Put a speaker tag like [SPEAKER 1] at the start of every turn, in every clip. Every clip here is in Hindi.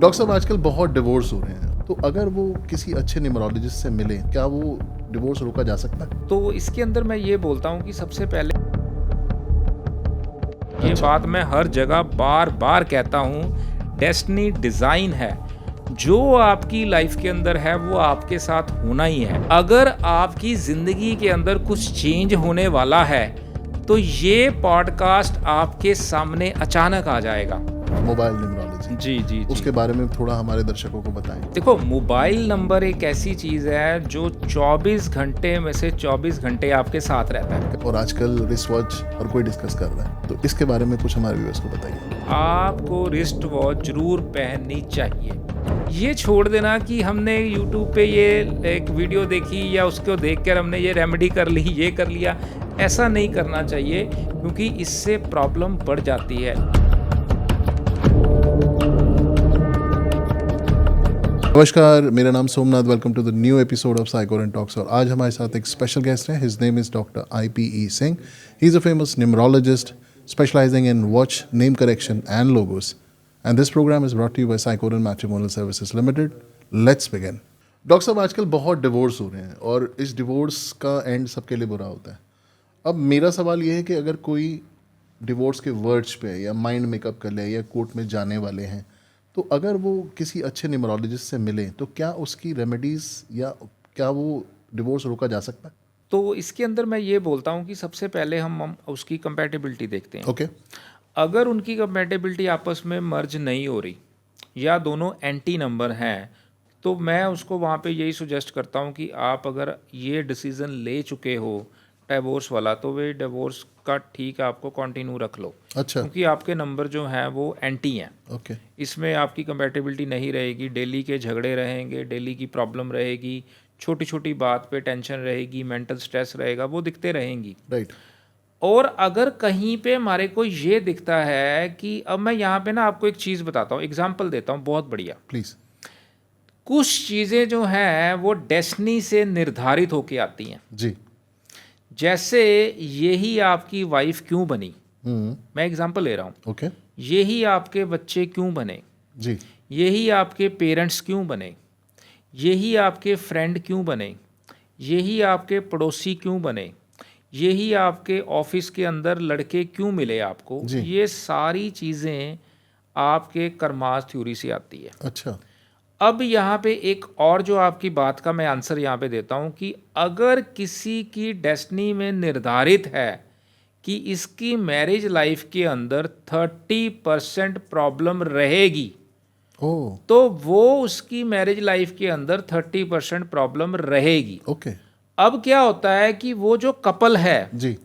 [SPEAKER 1] डॉक्टर साहब आजकल बहुत डिवोर्स हो रहे हैं, तो अगर वो किसी अच्छे न्यूमरोलॉजिस्ट से मिले, क्या वो डिवोर्स रोका जा सकता है?
[SPEAKER 2] तो इसके अंदर मैं ये बोलता हूँ कि सबसे पहले ये बात मैं हर जगह बार बार कहता हूँ, डेस्टिनी डिज़ाइन है। जो आपकी लाइफ के अंदर है वो आपके साथ होना ही है। अगर आपकी ज़िंदगी के अंदर कुछ चेंज होने वाला है तो ये पॉडकास्ट आपके सामने अचानक आ जाएगा।
[SPEAKER 1] मोबाइल न्यूमरोलॉजी
[SPEAKER 2] जी।
[SPEAKER 1] उसके बारे में थोड़ा हमारे दर्शकों को बताएं।
[SPEAKER 2] देखो, मोबाइल नंबर एक ऐसी चीज़ है जो 24 घंटे में से 24 घंटे आपके साथ रहता है।
[SPEAKER 1] और आजकल रिस्ट वॉच हर कोई डिस्कस कर रहा है, तो इसके बारे में कुछ हमारे व्यूअर्स को बताइए।
[SPEAKER 2] आपको रिस्ट वॉच जरूर पहननी चाहिए। ये छोड़ देना कि हमने YouTube पे ये एक वीडियो देखी या उसको देखकर हमने ये रेमेडी कर ली, ये कर लिया, ऐसा नहीं करना चाहिए क्योंकि इससे प्रॉब्लम बढ़ जाती है।
[SPEAKER 1] नमस्कार, मेरा नाम Somnath. Welcome to the new episode of Psychorent Talks. और आज हमारे साथ एक स्पेशल गेस्ट हैं। His name is doctor IPE Singh. He is a famous numerologist specialising in watch name correction and logos. And this programme is brought to you by Psychorent Matrimonial Services Limited. Let's begin. Doctor साहब आजकल बहुत डिवोर्स हो रहे हैं और इस डिवोर्स का एंड सबके लिए बुरा होता है। अब मेरा सवाल ये है कि अगर कोई डिवोर्स के वर्ड्स पे या माइंड मेकअप कर ले या कोर्ट में जाने वाले हैं, तो अगर वो किसी अच्छे न्यूमरोलॉजिस्ट से मिले तो क्या उसकी रेमेडीज़ या क्या वो डिवोर्स रोका जा सकता है?
[SPEAKER 2] तो इसके अंदर मैं ये बोलता हूँ कि सबसे पहले हम उसकी कंपैटिबिलिटी देखते हैं।
[SPEAKER 1] ओके।
[SPEAKER 2] अगर उनकी कंपैटिबिलिटी आपस में मर्ज नहीं हो रही या दोनों एंटी नंबर हैं, तो मैं उसको वहाँ पे यही सुजेस्ट करता हूँ कि आप अगर ये डिसीज़न ले चुके हो डिवोर्स वाला, तो वे डिवोर्स का ठीक है, आपको कंटिन्यू रख लो।
[SPEAKER 1] अच्छा।
[SPEAKER 2] क्योंकि आपके नंबर जो हैं वो एंटी हैं।
[SPEAKER 1] ओके।
[SPEAKER 2] इसमें आपकी कंपैटिबिलिटी नहीं रहेगी, डेली के झगड़े रहेंगे, डेली की प्रॉब्लम रहेगी, छोटी छोटी बात पे टेंशन रहेगी, मेंटल स्ट्रेस रहेगा, वो दिखते रहेंगी।
[SPEAKER 1] राइट।
[SPEAKER 2] और अगर कहीं पे हमारे को ये दिखता है कि अब मैं यहाँ पे ना आपको एक चीज़ बताता हूँ, एग्जांपल देता हूँ, बहुत बढ़िया।
[SPEAKER 1] प्लीज़।
[SPEAKER 2] कुछ चीज़ें जो हैं वो डेस्टिनी से निर्धारित होके आती हैं।
[SPEAKER 1] जी।
[SPEAKER 2] जैसे यही आपकी वाइफ क्यों बनी, मैं एग्जांपल ले रहा हूँ।
[SPEAKER 1] ओके।
[SPEAKER 2] यही आपके बच्चे क्यों बने,
[SPEAKER 1] जी।
[SPEAKER 2] यही आपके पेरेंट्स क्यों बने, यही आपके फ्रेंड क्यों बने, यही आपके पड़ोसी क्यों बने, यही आपके ऑफिस के अंदर लड़के क्यों मिले आपको,
[SPEAKER 1] जी।
[SPEAKER 2] ये सारी चीज़ें आपके कर्मास थ्योरी से आती है।
[SPEAKER 1] अच्छा।
[SPEAKER 2] अब यहाँ पे एक और जो आपकी बात का मैं आंसर यहाँ पे देता हूँ कि अगर किसी की डेस्टिनी में निर्धारित है कि इसकी मैरिज लाइफ के अंदर 30% प्रॉब्लम रहेगी,
[SPEAKER 1] ओह।
[SPEAKER 2] तो वो उसकी मैरिज लाइफ के अंदर 30% प्रॉब्लम रहेगी।
[SPEAKER 1] ओके।
[SPEAKER 2] अब क्या होता है कि वो जो कपल है,
[SPEAKER 1] जी।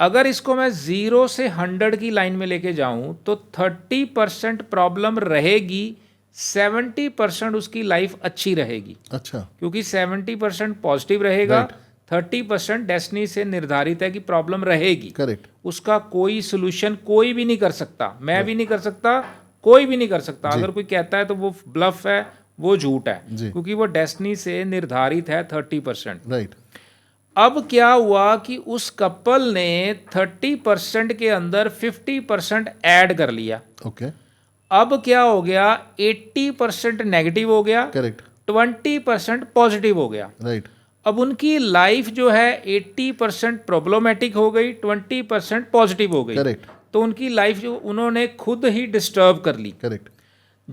[SPEAKER 2] अगर इसको मैं 0 से 100 की लाइन में लेके जाऊं तो 30% प्रॉब्लम रहेगी, 70% उसकी लाइफ अच्छी रहेगी।
[SPEAKER 1] अच्छा।
[SPEAKER 2] क्योंकि 70% पॉजिटिव रहेगा,
[SPEAKER 1] Right.
[SPEAKER 2] 30% डेस्टिनी से निर्धारित है कि प्रॉब्लम रहेगी।
[SPEAKER 1] करेक्ट।
[SPEAKER 2] उसका कोई सोल्यूशन कोई भी नहीं कर सकता, मैं भी नहीं कर सकता, कोई भी नहीं कर सकता।
[SPEAKER 1] जी।
[SPEAKER 2] अगर कोई कहता है तो वो ब्लफ है, वो झूठ है,
[SPEAKER 1] जी।
[SPEAKER 2] क्योंकि वो डेस्टिनी से निर्धारित है 30%।
[SPEAKER 1] राइट।
[SPEAKER 2] अब क्या हुआ कि उस कपल ने 30% के अंदर 50% ऐड कर लिया।
[SPEAKER 1] ओके।
[SPEAKER 2] अब क्या हो गया, 80% नेगेटिव हो गया,
[SPEAKER 1] करेक्ट।
[SPEAKER 2] 20% पॉजिटिव हो गया।
[SPEAKER 1] राइट।
[SPEAKER 2] अब उनकी लाइफ जो है 80% प्रॉब्लमेटिक हो गई, 20% पॉजिटिव हो गई।
[SPEAKER 1] करेक्ट।
[SPEAKER 2] तो उनकी लाइफ जो उन्होंने खुद ही डिस्टर्ब कर ली।
[SPEAKER 1] करेक्ट।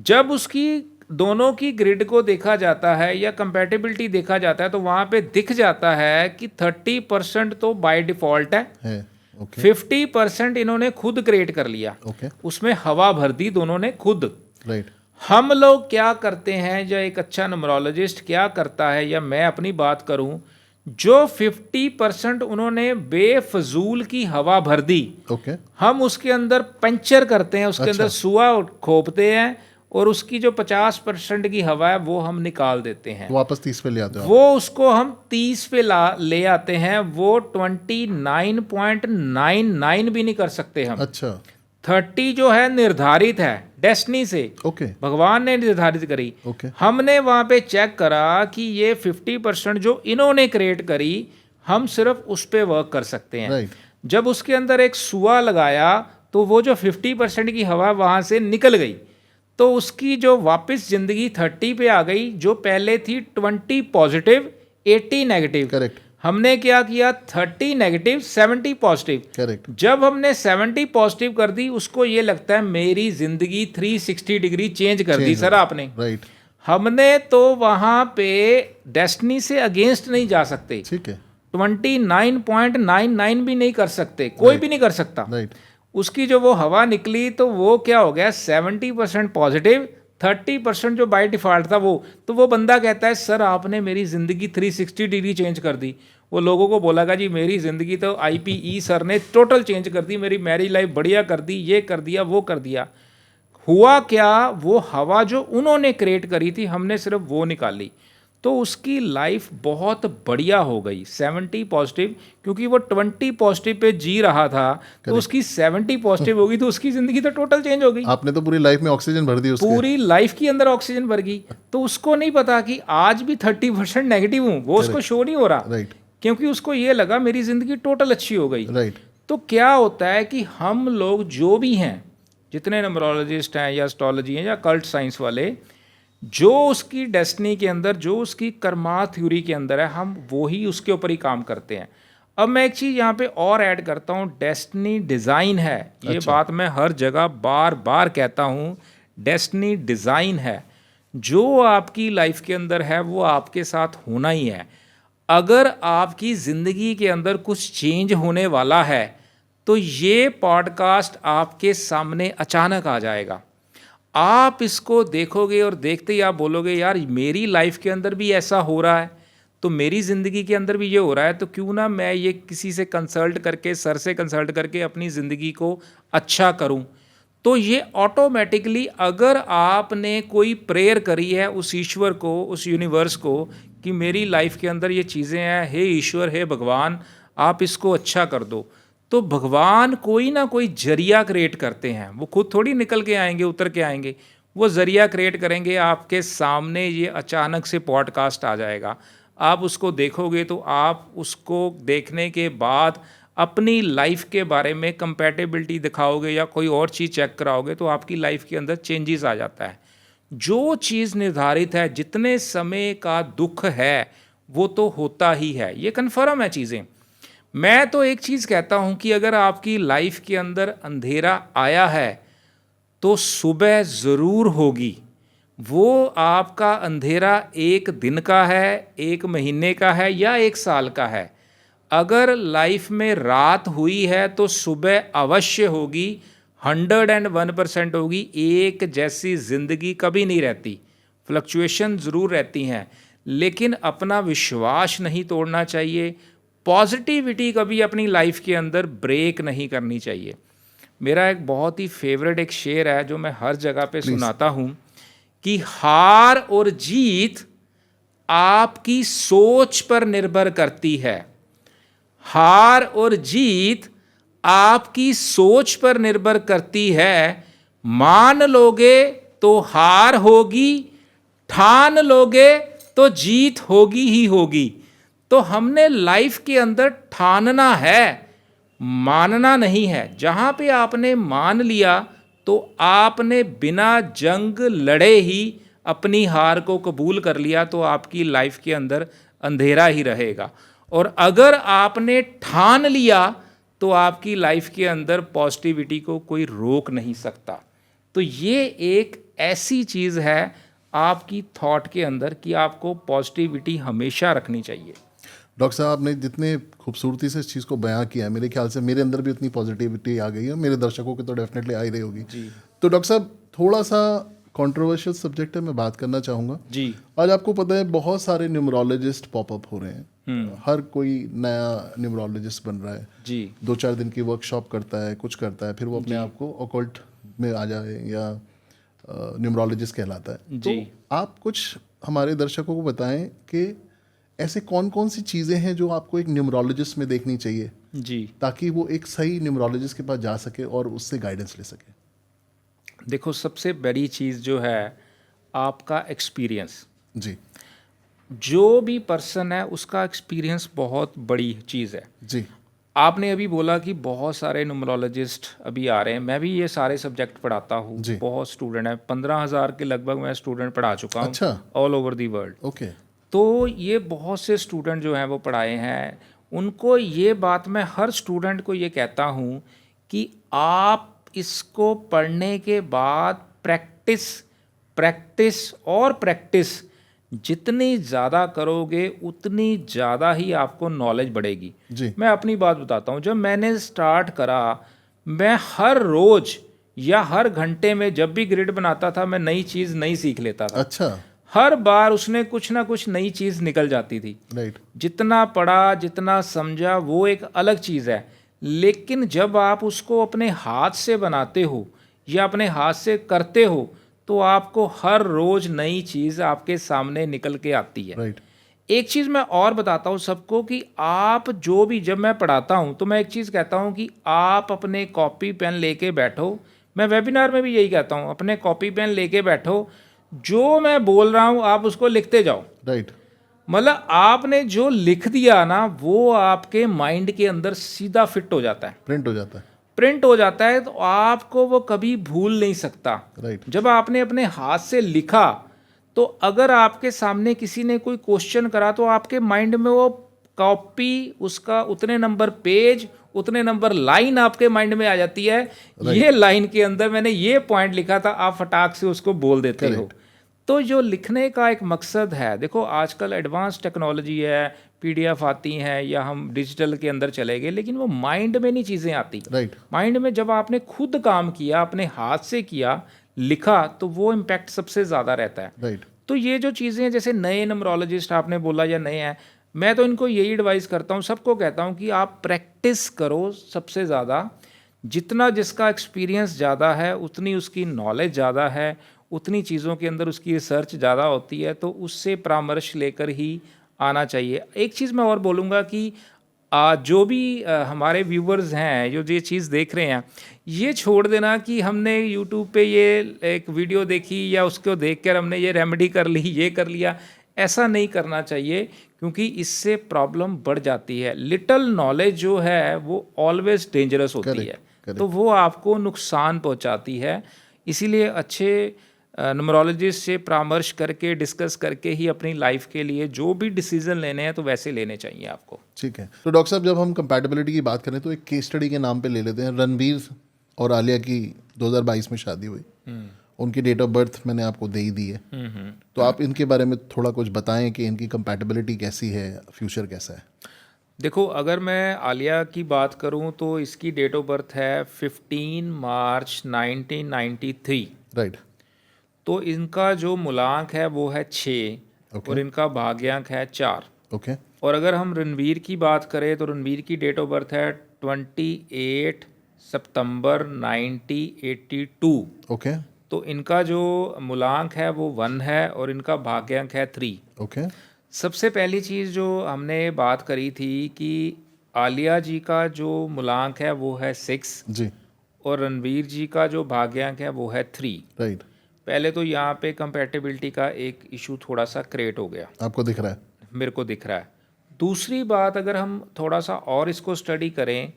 [SPEAKER 2] जब उसकी दोनों की ग्रिड को देखा जाता है या कंपैटिबिलिटी देखा जाता है, तो वहाँ पे दिख जाता है कि 30% तो बाय डिफॉल्ट है,
[SPEAKER 1] ओके।
[SPEAKER 2] 50% इन्होंने खुद क्रिएट कर लिया,
[SPEAKER 1] ओके।
[SPEAKER 2] उसमें हवा भर दी दोनों ने खुद।
[SPEAKER 1] राइट।
[SPEAKER 2] हम लोग क्या करते हैं, या एक अच्छा न्यूमरोलॉजिस्ट क्या करता है, या मैं अपनी बात करूं, जो 50% उन्होंने बेफजूल की हवा भर दी,
[SPEAKER 1] ओके।
[SPEAKER 2] हम उसके अंदर पंचर करते हैं, उसके
[SPEAKER 1] अच्छा।
[SPEAKER 2] अंदर सुआ खोपते हैं, और उसकी जो 50% की हवा है वो हम निकाल देते हैं।
[SPEAKER 1] वापस 30 पे ले आते हो आप?
[SPEAKER 2] वो उसको हम 30 पे ले आते हैं, वो 29.99 भी नहीं कर सकते हम।
[SPEAKER 1] अच्छा।
[SPEAKER 2] 30 जो है निर्धारित है डेस्टिनी से,
[SPEAKER 1] ओके।
[SPEAKER 2] भगवान ने निर्धारित करी।
[SPEAKER 1] ओके।
[SPEAKER 2] हमने वहाँ पे चेक करा कि ये 50% जो इन्होंने क्रिएट करी, हम सिर्फ उस पे वर्क कर सकते हैं।
[SPEAKER 1] राइट।
[SPEAKER 2] जब उसके अंदर एक सुआ लगाया तो वो जो 50% की हवा वहाँ से निकल गई, तो उसकी जो वापस ज़िंदगी 30 पे आ गई, जो पहले थी 20 पॉजिटिव 80 नेगेटिव।
[SPEAKER 1] करेक्ट।
[SPEAKER 2] हमने क्या किया, 30 नेगेटिव 70 पॉजिटिव।
[SPEAKER 1] करेक्ट।
[SPEAKER 2] जब हमने 70 पॉजिटिव कर दी, उसको ये लगता है मेरी ज़िंदगी 360 डिग्री चेंज कर दी सर आपने।
[SPEAKER 1] राइट।
[SPEAKER 2] हमने तो वहाँ पे डेस्टिनी से अगेंस्ट नहीं जा सकते,
[SPEAKER 1] ठीक है।
[SPEAKER 2] 29.99 भी नहीं कर सकते, कोई भी नहीं कर सकता।
[SPEAKER 1] राइट।
[SPEAKER 2] उसकी जो वो हवा निकली तो वो क्या हो गया, 70% पॉजिटिव, 30% जो बाय डिफ़ॉल्ट था वो। तो वो बंदा कहता है सर आपने मेरी ज़िंदगी 360 डिग्री चेंज कर दी। वो लोगों को बोलागा जी मेरी ज़िंदगी तो IPE सर ने टोटल चेंज कर दी, मेरी मैरिज लाइफ बढ़िया कर दी, ये कर दिया वो कर दिया। हुआ क्या, वो हवा जो उन्होंने क्रिएट करी थी हमने सिर्फ वो निकाली, तो उसकी लाइफ बहुत बढ़िया हो गई 70 पॉजिटिव, क्योंकि वो 20 पॉजिटिव पे जी रहा था तो उसकी 70 पॉजिटिव होगी तो उसकी ज़िंदगी तो टोटल चेंज हो गई।
[SPEAKER 1] आपने तो पूरी लाइफ में ऑक्सीजन भर दी उसके।
[SPEAKER 2] पूरी लाइफ के अंदर ऑक्सीजन भर गई। तो उसको नहीं पता कि आज भी 30% नेगेटिव हूँ, वो उसको शो नहीं हो रहा।
[SPEAKER 1] राइट।
[SPEAKER 2] क्योंकि उसको ये लगा मेरी ज़िंदगी टोटल अच्छी हो गई।
[SPEAKER 1] राइट।
[SPEAKER 2] तो क्या होता है कि हम लोग जो भी हैं, जितने न्यूमरोलॉजिस्ट हैं या एस्ट्रोलॉजी हैं या कल्ट साइंस वाले, जो उसकी डेस्टिनी के अंदर, जो उसकी कर्मा थ्योरी के अंदर है, हम वो ही उसके ऊपर ही काम करते हैं। अब मैं एक चीज़ यहाँ पे और ऐड करता हूँ, डेस्टिनी डिज़ाइन है। ये बात मैं हर जगह बार बार कहता हूँ, डेस्टिनी डिज़ाइन है। जो आपकी लाइफ के अंदर है वो आपके साथ होना ही है। अगर आपकी ज़िंदगी के अंदर कुछ चेंज होने वाला है तो ये पॉडकास्ट आपके सामने अचानक आ जाएगा। आप इसको देखोगे और देखते ही आप बोलोगे यार मेरी लाइफ के अंदर भी ऐसा हो रहा है, तो मेरी ज़िंदगी के अंदर भी ये हो रहा है, तो क्यों ना मैं ये किसी से कंसल्ट करके, सर से कंसल्ट करके अपनी ज़िंदगी को अच्छा करूं। तो ये ऑटोमेटिकली, अगर आपने कोई प्रेयर करी है उस ईश्वर को, उस यूनिवर्स को कि मेरी लाइफ के अंदर ये चीज़ें हैं, हे ईश्वर, हे भगवान आप इसको अच्छा कर दो, तो भगवान कोई ना कोई जरिया क्रिएट करते हैं। वो खुद थोड़ी निकल के आएंगे, उतर के आएंगे, वो जरिया क्रिएट करेंगे। आपके सामने ये अचानक से पॉडकास्ट आ जाएगा, आप उसको देखोगे तो आप उसको देखने के बाद अपनी लाइफ के बारे में कंपैटिबिलिटी दिखाओगे या कोई और चीज़ चेक कराओगे तो आपकी लाइफ के अंदर चेंजेस आ जाता है। जो चीज़ निर्धारित है, जितने समय का दुख है वो तो होता ही है, ये कन्फर्म है चीज़ें। मैं तो एक चीज़ कहता हूँ कि अगर आपकी लाइफ के अंदर अंधेरा आया है तो सुबह ज़रूर होगी। वो आपका अंधेरा 1 दिन का है, 1 महीने का है या 1 साल का है। अगर लाइफ में रात हुई है तो सुबह अवश्य होगी, 101% होगी। एक जैसी ज़िंदगी कभी नहीं रहती, फ्लक्चुएशन ज़रूर रहती हैं, लेकिन अपना विश्वास नहीं तोड़ना चाहिए। पॉजिटिविटी कभी अपनी लाइफ के अंदर ब्रेक नहीं करनी चाहिए। मेरा एक बहुत ही फेवरेट एक शेर है जो मैं हर जगह पे सुनाता हूँ कि हार और जीत आपकी सोच पर निर्भर करती है। हार और जीत आपकी सोच पर निर्भर करती है। मान लोगे तो हार होगी, ठान लोगे तो जीत होगी ही होगी। तो हमने लाइफ के अंदर ठानना है, मानना नहीं है। जहाँ पे आपने मान लिया तो आपने बिना जंग लड़े ही अपनी हार को कबूल कर लिया, तो आपकी लाइफ के अंदर अंधेरा ही रहेगा। और अगर आपने ठान लिया तो आपकी लाइफ के अंदर पॉजिटिविटी को कोई रोक नहीं सकता। तो ये एक ऐसी चीज़ है आपकी थॉट के अंदर कि आपको पॉजिटिविटी हमेशा रखनी चाहिए।
[SPEAKER 1] डॉक्टर साहब, आपने जितने खूबसूरती से इस चीज़ को बयां किया है, मेरे ख्याल से मेरे अंदर भी उतनी पॉजिटिविटी आ गई है, मेरे दर्शकों की तो डेफिनेटली आ ही रही होगी
[SPEAKER 2] जी।
[SPEAKER 1] तो डॉक्टर साहब, थोड़ा सा कंट्रोवर्शियल सब्जेक्ट है, मैं बात करना चाहूँगा
[SPEAKER 2] जी।
[SPEAKER 1] आज आपको पता है बहुत सारे न्यूमरोलॉजिस्ट पॉपअप हो रहे हैं। हर कोई नया न्यूमरोलॉजिस्ट बन रहा है
[SPEAKER 2] जी।
[SPEAKER 1] 2-4 दिन की वर्कशॉप करता है, कुछ करता है, फिर वो अपने आप को ऑकल्ट में आ जाए या न्यूमरोलॉजिस्ट कहलाता है।
[SPEAKER 2] जी।
[SPEAKER 1] तो आप कुछ हमारे दर्शकों को बताएं कि ऐसे कौन कौन सी चीज़ें हैं जो आपको एक न्यूमरोलॉजिस्ट में देखनी चाहिए
[SPEAKER 2] जी।
[SPEAKER 1] ताकि वो एक सही न्यूमरोलॉजिस्ट के पास जा सके और उससे गाइडेंस ले सके।
[SPEAKER 2] देखो, सबसे बड़ी चीज़ जो है आपका एक्सपीरियंस।
[SPEAKER 1] जी।
[SPEAKER 2] जो भी पर्सन है उसका एक्सपीरियंस बहुत बड़ी चीज़ है।
[SPEAKER 1] जी।
[SPEAKER 2] आपने अभी बोला कि बहुत सारे न्यूमरोलॉजिस्ट अभी आ रहे हैं, मैं भी ये सारे सब्जेक्ट पढ़ाता हूँ,
[SPEAKER 1] जी।
[SPEAKER 2] बहुत स्टूडेंट हैं, 15,000 के लगभग मैं स्टूडेंट पढ़ा चुका हूँ
[SPEAKER 1] अच्छा।
[SPEAKER 2] All over the world.
[SPEAKER 1] Okay.
[SPEAKER 2] तो ये बहुत से स्टूडेंट जो हैं वो पढ़ाए हैं, उनको ये बात मैं हर स्टूडेंट को ये कहता हूँ कि आप इसको पढ़ने के बाद प्रैक्टिस प्रैक्टिस और प्रैक्टिस जितनी ज़्यादा करोगे उतनी ज़्यादा ही आपको नॉलेज बढ़ेगी।
[SPEAKER 1] जी।
[SPEAKER 2] मैं अपनी बात बताता हूँ, जब मैंने स्टार्ट करा, मैं हर रोज़ या हर घंटे में जब भी ग्रिड बनाता था, मैं नई चीज़ नई सीख लेता था।
[SPEAKER 1] अच्छा।
[SPEAKER 2] हर बार उसमें कुछ ना कुछ नई चीज़ निकल जाती थी।
[SPEAKER 1] राइट।
[SPEAKER 2] जितना पढ़ा, जितना समझा, वो एक अलग चीज़ है, लेकिन जब आप उसको अपने हाथ से बनाते हो या अपने हाथ से करते हो तो आपको हर रोज़ नई चीज़ आपके सामने निकल के आती है।
[SPEAKER 1] राइट।
[SPEAKER 2] एक चीज़ मैं और बताता हूँ सबको कि आप जो भी, जब मैं पढ़ाता हूँ तो मैं एक चीज़ कहता हूँ कि आप अपने कॉपी पेन लेके बैठो। मैं वेबिनार में भी यही कहता हूँ, अपने कॉपी पेन लेके बैठो, जो मैं बोल रहा हूँ आप उसको लिखते जाओ।
[SPEAKER 1] राइट।
[SPEAKER 2] मतलब आपने जो लिख दिया ना, वो आपके माइंड के अंदर सीधा फिट हो जाता है,
[SPEAKER 1] प्रिंट हो जाता है।
[SPEAKER 2] प्रिंट हो जाता है, तो आपको वो कभी भूल नहीं सकता।
[SPEAKER 1] राइट।
[SPEAKER 2] जब आपने अपने हाथ से लिखा तो अगर आपके सामने किसी ने कोई क्वेश्चन करा तो आपके माइंड में वो कॉपी, उसका उतने नंबर पेज, उतने नंबर लाइन आपके माइंड में आ जाती है। ये लाइन के अंदर मैंने ये पॉइंट लिखा था, आप फटाक से उसको बोल देते हो। तो जो लिखने का एक मकसद है, देखो आजकल एडवांस टेक्नोलॉजी है, पीडीएफ आती हैं या हम डिजिटल के अंदर चले गए, लेकिन वो माइंड में नहीं चीज़ें आती।
[SPEAKER 1] राइट।
[SPEAKER 2] माइंड में जब आपने खुद काम किया, अपने हाथ से किया, लिखा, तो वो इम्पैक्ट सबसे ज़्यादा रहता है।
[SPEAKER 1] राइट।
[SPEAKER 2] तो ये जो चीज़ें हैं, जैसे नए न्यूमरोलॉजिस्ट आपने बोला या नए हैं, मैं तो इनको यही एडवाइस करता हूँ, सबको कहता हूँ कि आप प्रैक्टिस करो सबसे ज़्यादा। जितना जिसका एक्सपीरियंस ज़्यादा है, उतनी उसकी नॉलेज ज़्यादा है, उतनी चीज़ों के अंदर उसकी रिसर्च ज़्यादा होती है, तो उससे परामर्श लेकर ही आना चाहिए। एक चीज़ मैं और बोलूँगा कि जो भी हमारे व्यूवर्स हैं, जो ये चीज़ देख रहे हैं, ये छोड़ देना कि हमने यूट्यूब पे ये एक वीडियो देखी या उसको देखकर हमने ये रेमेडी कर ली, ये कर लिया, ऐसा नहीं करना चाहिए, क्योंकि इससे प्रॉब्लम बढ़ जाती है। लिटिल नॉलेज जो है वो ऑलवेज डेंजरस होती है, तो वो आपको नुकसान पहुंचाती है। इसीलिए अच्छे न्यूमरोलॉजिस्ट से परामर्श करके, डिस्कस करके ही अपनी लाइफ के लिए जो भी डिसीजन लेने हैं तो वैसे लेने चाहिए आपको।
[SPEAKER 1] ठीक है। तो डॉक्टर साहब, जब हम कंपैटिबिलिटी की बात करें तो एक केस स्टडी के नाम पे ले लेते हैं। रणबीर और आलिया की 2022 में शादी हुई। उनकी डेट ऑफ बर्थ मैंने आपको दे ही दी है, तो आप इनके बारे में थोड़ा कुछ बताएं कि इनकी कंपैटिबिलिटी कैसी है, फ्यूचर कैसा है।
[SPEAKER 2] देखो, अगर मैं आलिया की बात करूं तो इसकी डेट ऑफ बर्थ है 15 मार्च 1993।
[SPEAKER 1] राइट।
[SPEAKER 2] तो इनका जो मूलांक है वो है 6 और इनका भाग्यांक है 4।
[SPEAKER 1] ओके।
[SPEAKER 2] और अगर हम रणवीर की बात करें तो रणवीर की डेट ऑफ बर्थ है 28 सितंबर 1982।
[SPEAKER 1] ओके।
[SPEAKER 2] तो इनका जो मूलांक है वो 1 है और इनका भाग्यांक है 3।
[SPEAKER 1] ओके।
[SPEAKER 2] सबसे पहली चीज़ जो हमने बात करी थी कि आलिया जी का जो मूलांक है वो है 6
[SPEAKER 1] जी।
[SPEAKER 2] और रणवीर जी का जो भाग्यांक है वो है 3।
[SPEAKER 1] राइट।
[SPEAKER 2] पहले तो यहाँ पे कंपैटिबिलिटी का एक इशू थोड़ा सा क्रिएट हो गया,
[SPEAKER 1] आपको दिख रहा है?
[SPEAKER 2] मेरे को दिख रहा है। दूसरी बात, अगर हम थोड़ा सा और इसको स्टडी करें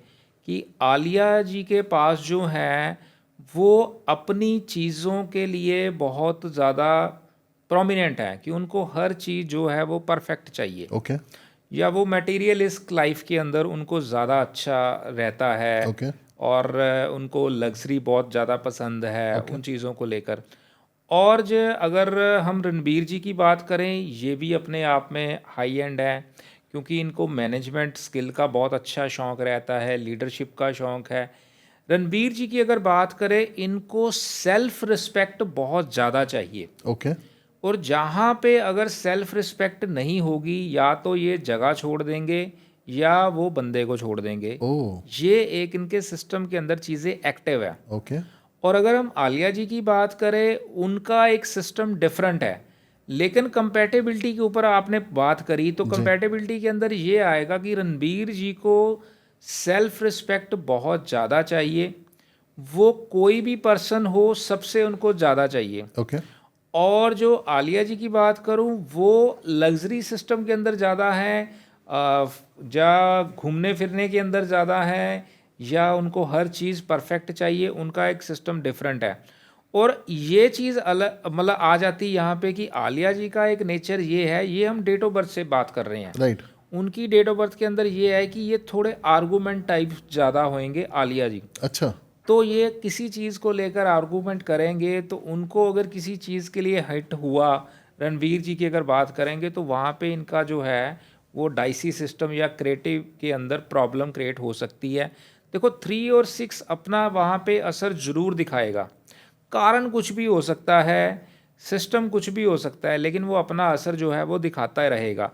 [SPEAKER 2] कि आलिया जी के पास जो है वो अपनी चीज़ों के लिए बहुत ज़्यादा प्रोमिनेंट है कि उनको हर चीज़ जो है वो परफेक्ट चाहिए।
[SPEAKER 1] ओके।
[SPEAKER 2] या वो मटेरियलिस्ट लाइफ के अंदर उनको ज़्यादा अच्छा रहता है।
[SPEAKER 1] ओके।
[SPEAKER 2] और उनको लग्जरी बहुत ज़्यादा पसंद है उन चीज़ों को लेकर। और जो अगर हम रणबीर जी की बात करें, ये भी अपने आप में हाई एंड है, क्योंकि इनको मैनेजमेंट स्किल का बहुत अच्छा शौक़ रहता है, लीडरशिप का शौक़ है। रणबीर जी की अगर बात करें, इनको सेल्फ रिस्पेक्ट बहुत ज़्यादा चाहिए।
[SPEAKER 1] ओके।
[SPEAKER 2] और जहाँ पे अगर सेल्फ रिस्पेक्ट नहीं होगी, या तो ये जगह छोड़ देंगे या वो बंदे को छोड़ देंगे। ये एक इनके सिस्टम के अंदर चीज़ें एक्टिव है।
[SPEAKER 1] ओके।
[SPEAKER 2] और अगर हम आलिया जी की बात करें, उनका एक सिस्टम डिफरेंट है। लेकिन कंपैटिबिलिटी के ऊपर आपने बात करी, तो कंपैटिबिलिटी के अंदर ये आएगा कि रणबीर जी को सेल्फ रिस्पेक्ट बहुत ज़्यादा चाहिए। वो कोई भी पर्सन हो, सबसे उनको ज़्यादा चाहिए।
[SPEAKER 1] ओके।
[SPEAKER 2] और जो आलिया जी की बात करूं, वो लग्जरी सिस्टम के अंदर ज़्यादा हैं, या घूमने फिरने के अंदर ज़्यादा है, या उनको हर चीज़ परफेक्ट चाहिए, उनका एक सिस्टम डिफरेंट है। और ये चीज़ अलग मतलब आ जाती है यहाँ पे कि आलिया जी का एक नेचर ये है, ये हम डेट ऑफ बर्थ से बात कर रहे हैं।
[SPEAKER 1] राइट।
[SPEAKER 2] उनकी डेट ऑफ बर्थ के अंदर ये है कि ये थोड़े आर्गूमेंट टाइप ज़्यादा होंगे आलिया जी।
[SPEAKER 1] अच्छा।
[SPEAKER 2] तो ये किसी चीज़ को लेकर आर्गूमेंट करेंगे, तो उनको अगर किसी चीज़ के लिए हिट हुआ, रणवीर जी की अगर बात करेंगे तो वहाँ पे इनका जो है वो डाइसी सिस्टम या क्रिएटिव के अंदर प्रॉब्लम क्रिएट हो सकती है। देखो 3 और 6 अपना वहाँ पे असर ज़रूर दिखाएगा, कारण कुछ भी हो सकता है, सिस्टम कुछ भी हो सकता है, लेकिन वो अपना असर जो है वो दिखाता रहेगा।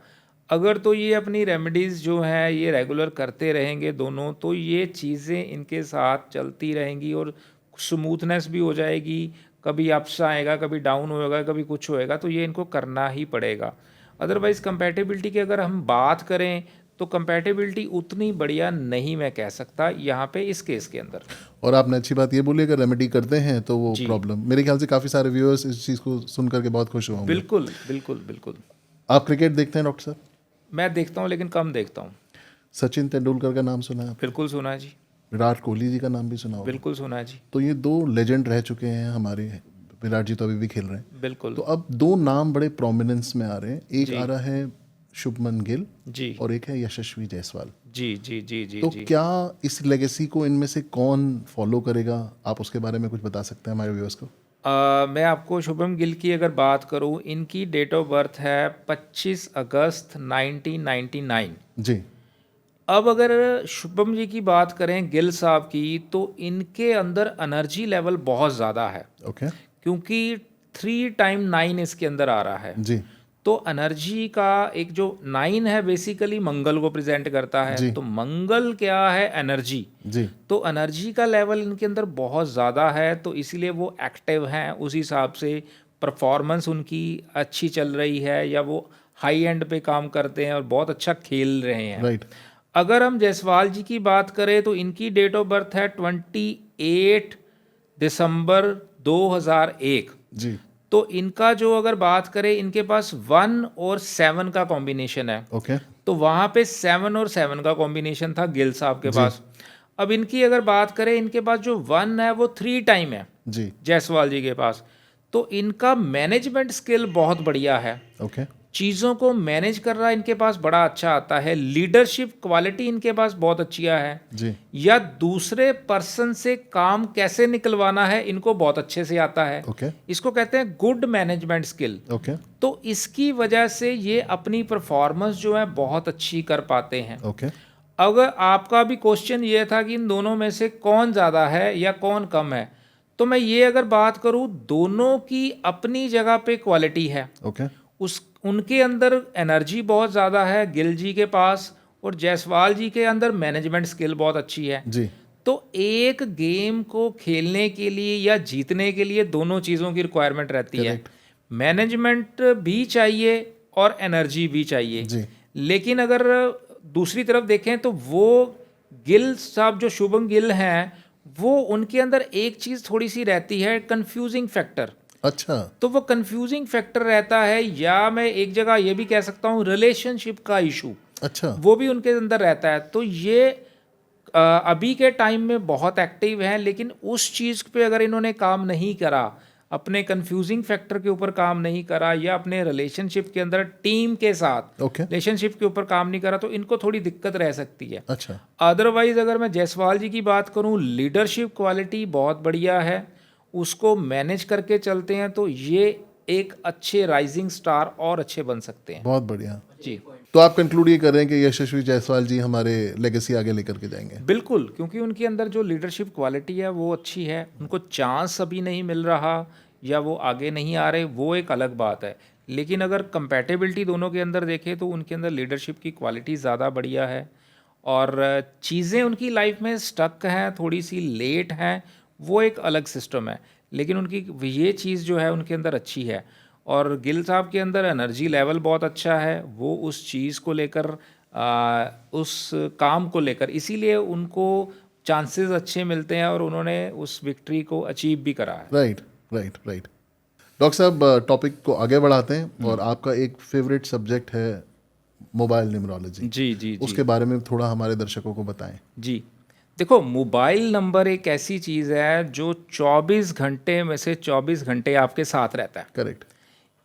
[SPEAKER 2] अगर तो ये अपनी रेमेडीज़ जो हैं ये रेगुलर करते रहेंगे दोनों, तो ये चीज़ें इनके साथ चलती रहेंगी और स्मूथनेस भी हो जाएगी। कभी अप्स आएगा, कभी डाउन होएगा, कभी कुछ होएगा, तो ये इनको करना ही पड़ेगा। अदरवाइज़ कंपैटिबिलिटी की अगर हम बात करें तो कंपैटिबिलिटी उतनी बढ़िया नहीं मैं कह सकता यहाँ पे इस केस के अंदर।
[SPEAKER 1] और आपने अच्छी बात ये बोली, अगर रेमेडी करते हैं तो वो
[SPEAKER 2] जी।
[SPEAKER 1] प्रॉब्लम, मेरे ख्याल से काफ़ी सारे व्यूअर्स इस चीज़ को सुन करके बहुत खुश हुए होंगे।
[SPEAKER 2] बिल्कुल बिल्कुल बिल्कुल।
[SPEAKER 1] आप क्रिकेट देखते हैं डॉक्टर साहब?
[SPEAKER 2] मैं देखता हूँ लेकिन कम देखता हूँ।
[SPEAKER 1] सचिन तेंदुलकर का नाम सुना है आपने?
[SPEAKER 2] बिल्कुल सुना है जी,
[SPEAKER 1] विराट कोहली जी का नाम भी सुना होगा।
[SPEAKER 2] बिल्कुल सुना है जी,
[SPEAKER 1] तो ये दो लेजेंड रह चुके हैं हमारे। विराट जी तो अभी भी खेल रहे हैं।
[SPEAKER 2] बिल्कुल।
[SPEAKER 1] तो अब दो नाम बड़े प्रोमिनेंस में आ रहे हैं, एक
[SPEAKER 2] जी।
[SPEAKER 1] आ रहा है शुभमन गिल
[SPEAKER 2] जी
[SPEAKER 1] और एक है यशस्वी जायसवाल।
[SPEAKER 2] जी जी जी जी
[SPEAKER 1] तो
[SPEAKER 2] जी।
[SPEAKER 1] क्या इस लेगेसी को इनमें से कौन फॉलो करेगा? आप उसके बारे में कुछ बता सकते हैं हमारे व्यूअर्स को?
[SPEAKER 2] मैं आपको शुभम गिल की अगर बात करूं, इनकी डेट ऑफ बर्थ है 25 अगस्त 1999।
[SPEAKER 1] जी।
[SPEAKER 2] अब अगर शुभम जी की बात करें गिल साहब की, तो इनके अंदर एनर्जी लेवल बहुत ज़्यादा है,
[SPEAKER 1] ओके।
[SPEAKER 2] क्योंकि 3 टाइम 9 इसके अंदर आ रहा है।
[SPEAKER 1] जी।
[SPEAKER 2] तो एनर्जी का एक जो 9 है बेसिकली मंगल को प्रेजेंट करता है।
[SPEAKER 1] जी।
[SPEAKER 2] तो मंगल क्या है? एनर्जी।
[SPEAKER 1] जी।
[SPEAKER 2] तो एनर्जी का लेवल इनके अंदर बहुत ज़्यादा है, तो इसीलिए वो एक्टिव हैं। उस हिसाब से परफॉर्मेंस उनकी अच्छी चल रही है, या वो हाई एंड पे काम करते हैं और बहुत अच्छा खेल रहे हैं।
[SPEAKER 1] राइट।
[SPEAKER 2] अगर हम जायसवाल जी की बात करें तो इनकी डेट ऑफ बर्थ है 28 दिसंबर 2001।
[SPEAKER 1] जी।
[SPEAKER 2] तो इनका जो अगर बात करें, इनके पास 1 और 7 का कॉम्बिनेशन है।
[SPEAKER 1] ओके।
[SPEAKER 2] तो वहाँ पे 7 और 7 का कॉम्बिनेशन था गिल साहब के
[SPEAKER 1] जी।
[SPEAKER 2] पास। अब इनकी अगर बात करें, इनके पास जो 1 है वो 3 टाइम है
[SPEAKER 1] जी।
[SPEAKER 2] जायसवाल जी के पास। तो इनका मैनेजमेंट स्किल बहुत बढ़िया है,
[SPEAKER 1] ओके।
[SPEAKER 2] चीज़ों को मैनेज कर रहा इनके पास बड़ा अच्छा आता है। लीडरशिप क्वालिटी इनके पास बहुत अच्छी है,
[SPEAKER 1] जी।
[SPEAKER 2] या दूसरे पर्सन से काम कैसे निकलवाना है इनको बहुत अच्छे से आता है।
[SPEAKER 1] ओके।
[SPEAKER 2] इसको कहते हैं गुड मैनेजमेंट स्किल।
[SPEAKER 1] ओके।
[SPEAKER 2] तो इसकी वजह से ये अपनी परफॉर्मेंस जो है बहुत अच्छी कर पाते हैं।
[SPEAKER 1] ओके।
[SPEAKER 2] अगर आपका भी क्वेश्चन ये था कि इन दोनों में से कौन ज़्यादा है या कौन कम है, तो मैं ये अगर बात करूँ, दोनों की अपनी जगह पे क्वालिटी है।
[SPEAKER 1] ओके।
[SPEAKER 2] उनके अंदर एनर्जी बहुत ज़्यादा है गिल जी के पास, और जायसवाल जी के अंदर मैनेजमेंट स्किल बहुत अच्छी है।
[SPEAKER 1] जी।
[SPEAKER 2] तो एक गेम को खेलने के लिए या जीतने के लिए दोनों चीज़ों की रिक्वायरमेंट रहती है।
[SPEAKER 1] Correct.
[SPEAKER 2] मैनेजमेंट भी चाहिए और एनर्जी भी चाहिए।
[SPEAKER 1] जी।
[SPEAKER 2] लेकिन अगर दूसरी तरफ देखें तो वो गिल साहब जो शुभम गिल हैं, वो उनके अंदर एक चीज़ थोड़ी सी रहती है, कंफ्यूजिंग फैक्टर।
[SPEAKER 1] अच्छा।
[SPEAKER 2] तो वो कंफ्यूजिंग फैक्टर रहता है, या मैं एक जगह ये भी कह सकता हूँ रिलेशनशिप का इशू,
[SPEAKER 1] अच्छा।
[SPEAKER 2] वो भी उनके अंदर रहता है। तो ये अभी के टाइम में बहुत एक्टिव हैं, लेकिन उस चीज़ पे अगर इन्होंने काम नहीं करा, अपने कंफ्यूजिंग फैक्टर के ऊपर काम नहीं करा, या अपने रिलेशनशिप के अंदर टीम के साथ
[SPEAKER 1] ओके।
[SPEAKER 2] रिलेशनशिप के ऊपर काम नहीं करा, तो इनको थोड़ी दिक्कत रह सकती है।
[SPEAKER 1] अच्छा।
[SPEAKER 2] अदरवाइज अगर मैं जायसवाल जी की बात करूं, लीडरशिप क्वालिटी बहुत बढ़िया है, उसको मैनेज करके चलते हैं, तो ये एक अच्छे राइजिंग स्टार और अच्छे बन सकते हैं
[SPEAKER 1] बहुत बढ़िया।
[SPEAKER 2] जी।
[SPEAKER 1] तो आप कंक्लूड ये कर रहे हैं कि यशस्वी जायसवाल जी हमारे लेगेसी आगे लेकर के जाएंगे?
[SPEAKER 2] बिल्कुल, क्योंकि उनके अंदर जो लीडरशिप क्वालिटी है वो अच्छी है। उनको चांस अभी नहीं मिल रहा, या वो आगे नहीं आ रहे, वो एक अलग बात है। लेकिन अगर कंपैटिबिलिटी दोनों के अंदर देखें तो उनके अंदर लीडरशिप की क्वालिटी ज़्यादा बढ़िया है, और चीज़ें उनकी लाइफ में स्टक हैं, थोड़ी सी लेट हैं, वो एक अलग सिस्टम है। लेकिन उनकी ये चीज़ जो है उनके अंदर अच्छी है। और गिल साहब के अंदर एनर्जी लेवल बहुत अच्छा है, वो उस चीज़ को लेकर उस काम को लेकर, इसीलिए उनको चांसेस अच्छे मिलते हैं, और उन्होंने उस विक्ट्री को अचीव भी करा है।
[SPEAKER 1] राइट। राइट। राइट। डॉक्टर साहब, टॉपिक को आगे बढ़ाते हैं, और आपका एक फेवरेट सब्जेक्ट है मोबाइल न्यूमरोलॉजी,
[SPEAKER 2] जी जी जी
[SPEAKER 1] उसके बारे में थोड़ा हमारे दर्शकों को बताएं।
[SPEAKER 2] जी। देखो, मोबाइल नंबर एक ऐसी चीज़ है जो 24 घंटे में से 24 घंटे आपके साथ रहता है।
[SPEAKER 1] करेक्ट।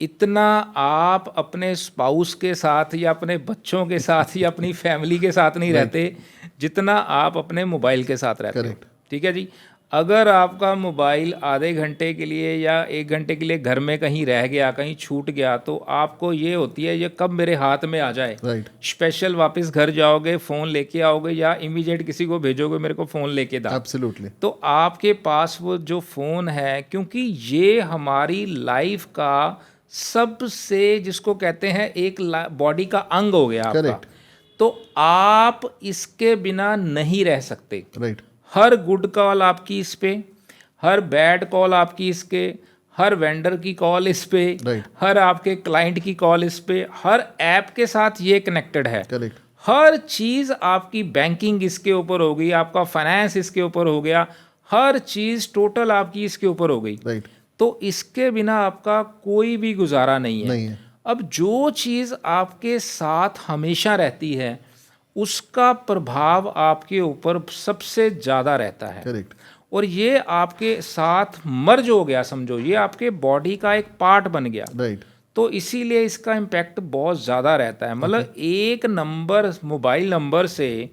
[SPEAKER 2] इतना आप अपने स्पाउस के साथ या अपने बच्चों के साथ या अपनी फैमिली के साथ नहीं रहते जितना आप अपने मोबाइल के साथ रहते हो।
[SPEAKER 1] Correct.
[SPEAKER 2] ठीक है जी। अगर आपका मोबाइल आधे घंटे के लिए या 1 घंटे के लिए घर में कहीं रह गया, कहीं छूट गया, तो आपको ये होती है ये कब मेरे हाथ में आ जाए।
[SPEAKER 1] राइट।
[SPEAKER 2] स्पेशल वापस घर जाओगे, फ़ोन लेके आओगे या इमीडिएट किसी को भेजोगे मेरे को फ़ोन लेके दा।
[SPEAKER 1] एब्सोल्युटली।
[SPEAKER 2] तो आपके पास वो जो फ़ोन है, क्योंकि ये हमारी लाइफ का सबसे जिसको कहते हैं एक बॉडी का अंग हो गया आपका।
[SPEAKER 1] करेक्ट।
[SPEAKER 2] तो आप इसके बिना नहीं रह सकते।
[SPEAKER 1] राइट।
[SPEAKER 2] हर गुड कॉल आपकी इस पे, हर बैड कॉल आपकी इसके, हर वेंडर की कॉल इस पे,
[SPEAKER 1] Right.
[SPEAKER 2] हर आपके क्लाइंट की कॉल इस पे, हर ऐप के साथ ये कनेक्टेड है।
[SPEAKER 1] करेक्ट।
[SPEAKER 2] हर चीज़ आपकी बैंकिंग इसके ऊपर हो गई, आपका फाइनेंस इसके ऊपर हो गया, हर चीज़ टोटल आपकी इसके ऊपर हो गई।
[SPEAKER 1] राइट।
[SPEAKER 2] तो इसके बिना आपका कोई भी गुजारा नहीं है।
[SPEAKER 1] नहीं है।
[SPEAKER 2] अब जो चीज़ आपके साथ हमेशा रहती है उसका प्रभाव आपके ऊपर सबसे ज़्यादा रहता है।
[SPEAKER 1] करेक्ट।
[SPEAKER 2] और ये आपके साथ मर्ज हो गया, समझो ये आपके बॉडी का एक पार्ट बन गया।
[SPEAKER 1] राइट।
[SPEAKER 2] तो इसीलिए इसका इम्पैक्ट बहुत ज़्यादा रहता है। मतलब एक नंबर, मोबाइल नंबर से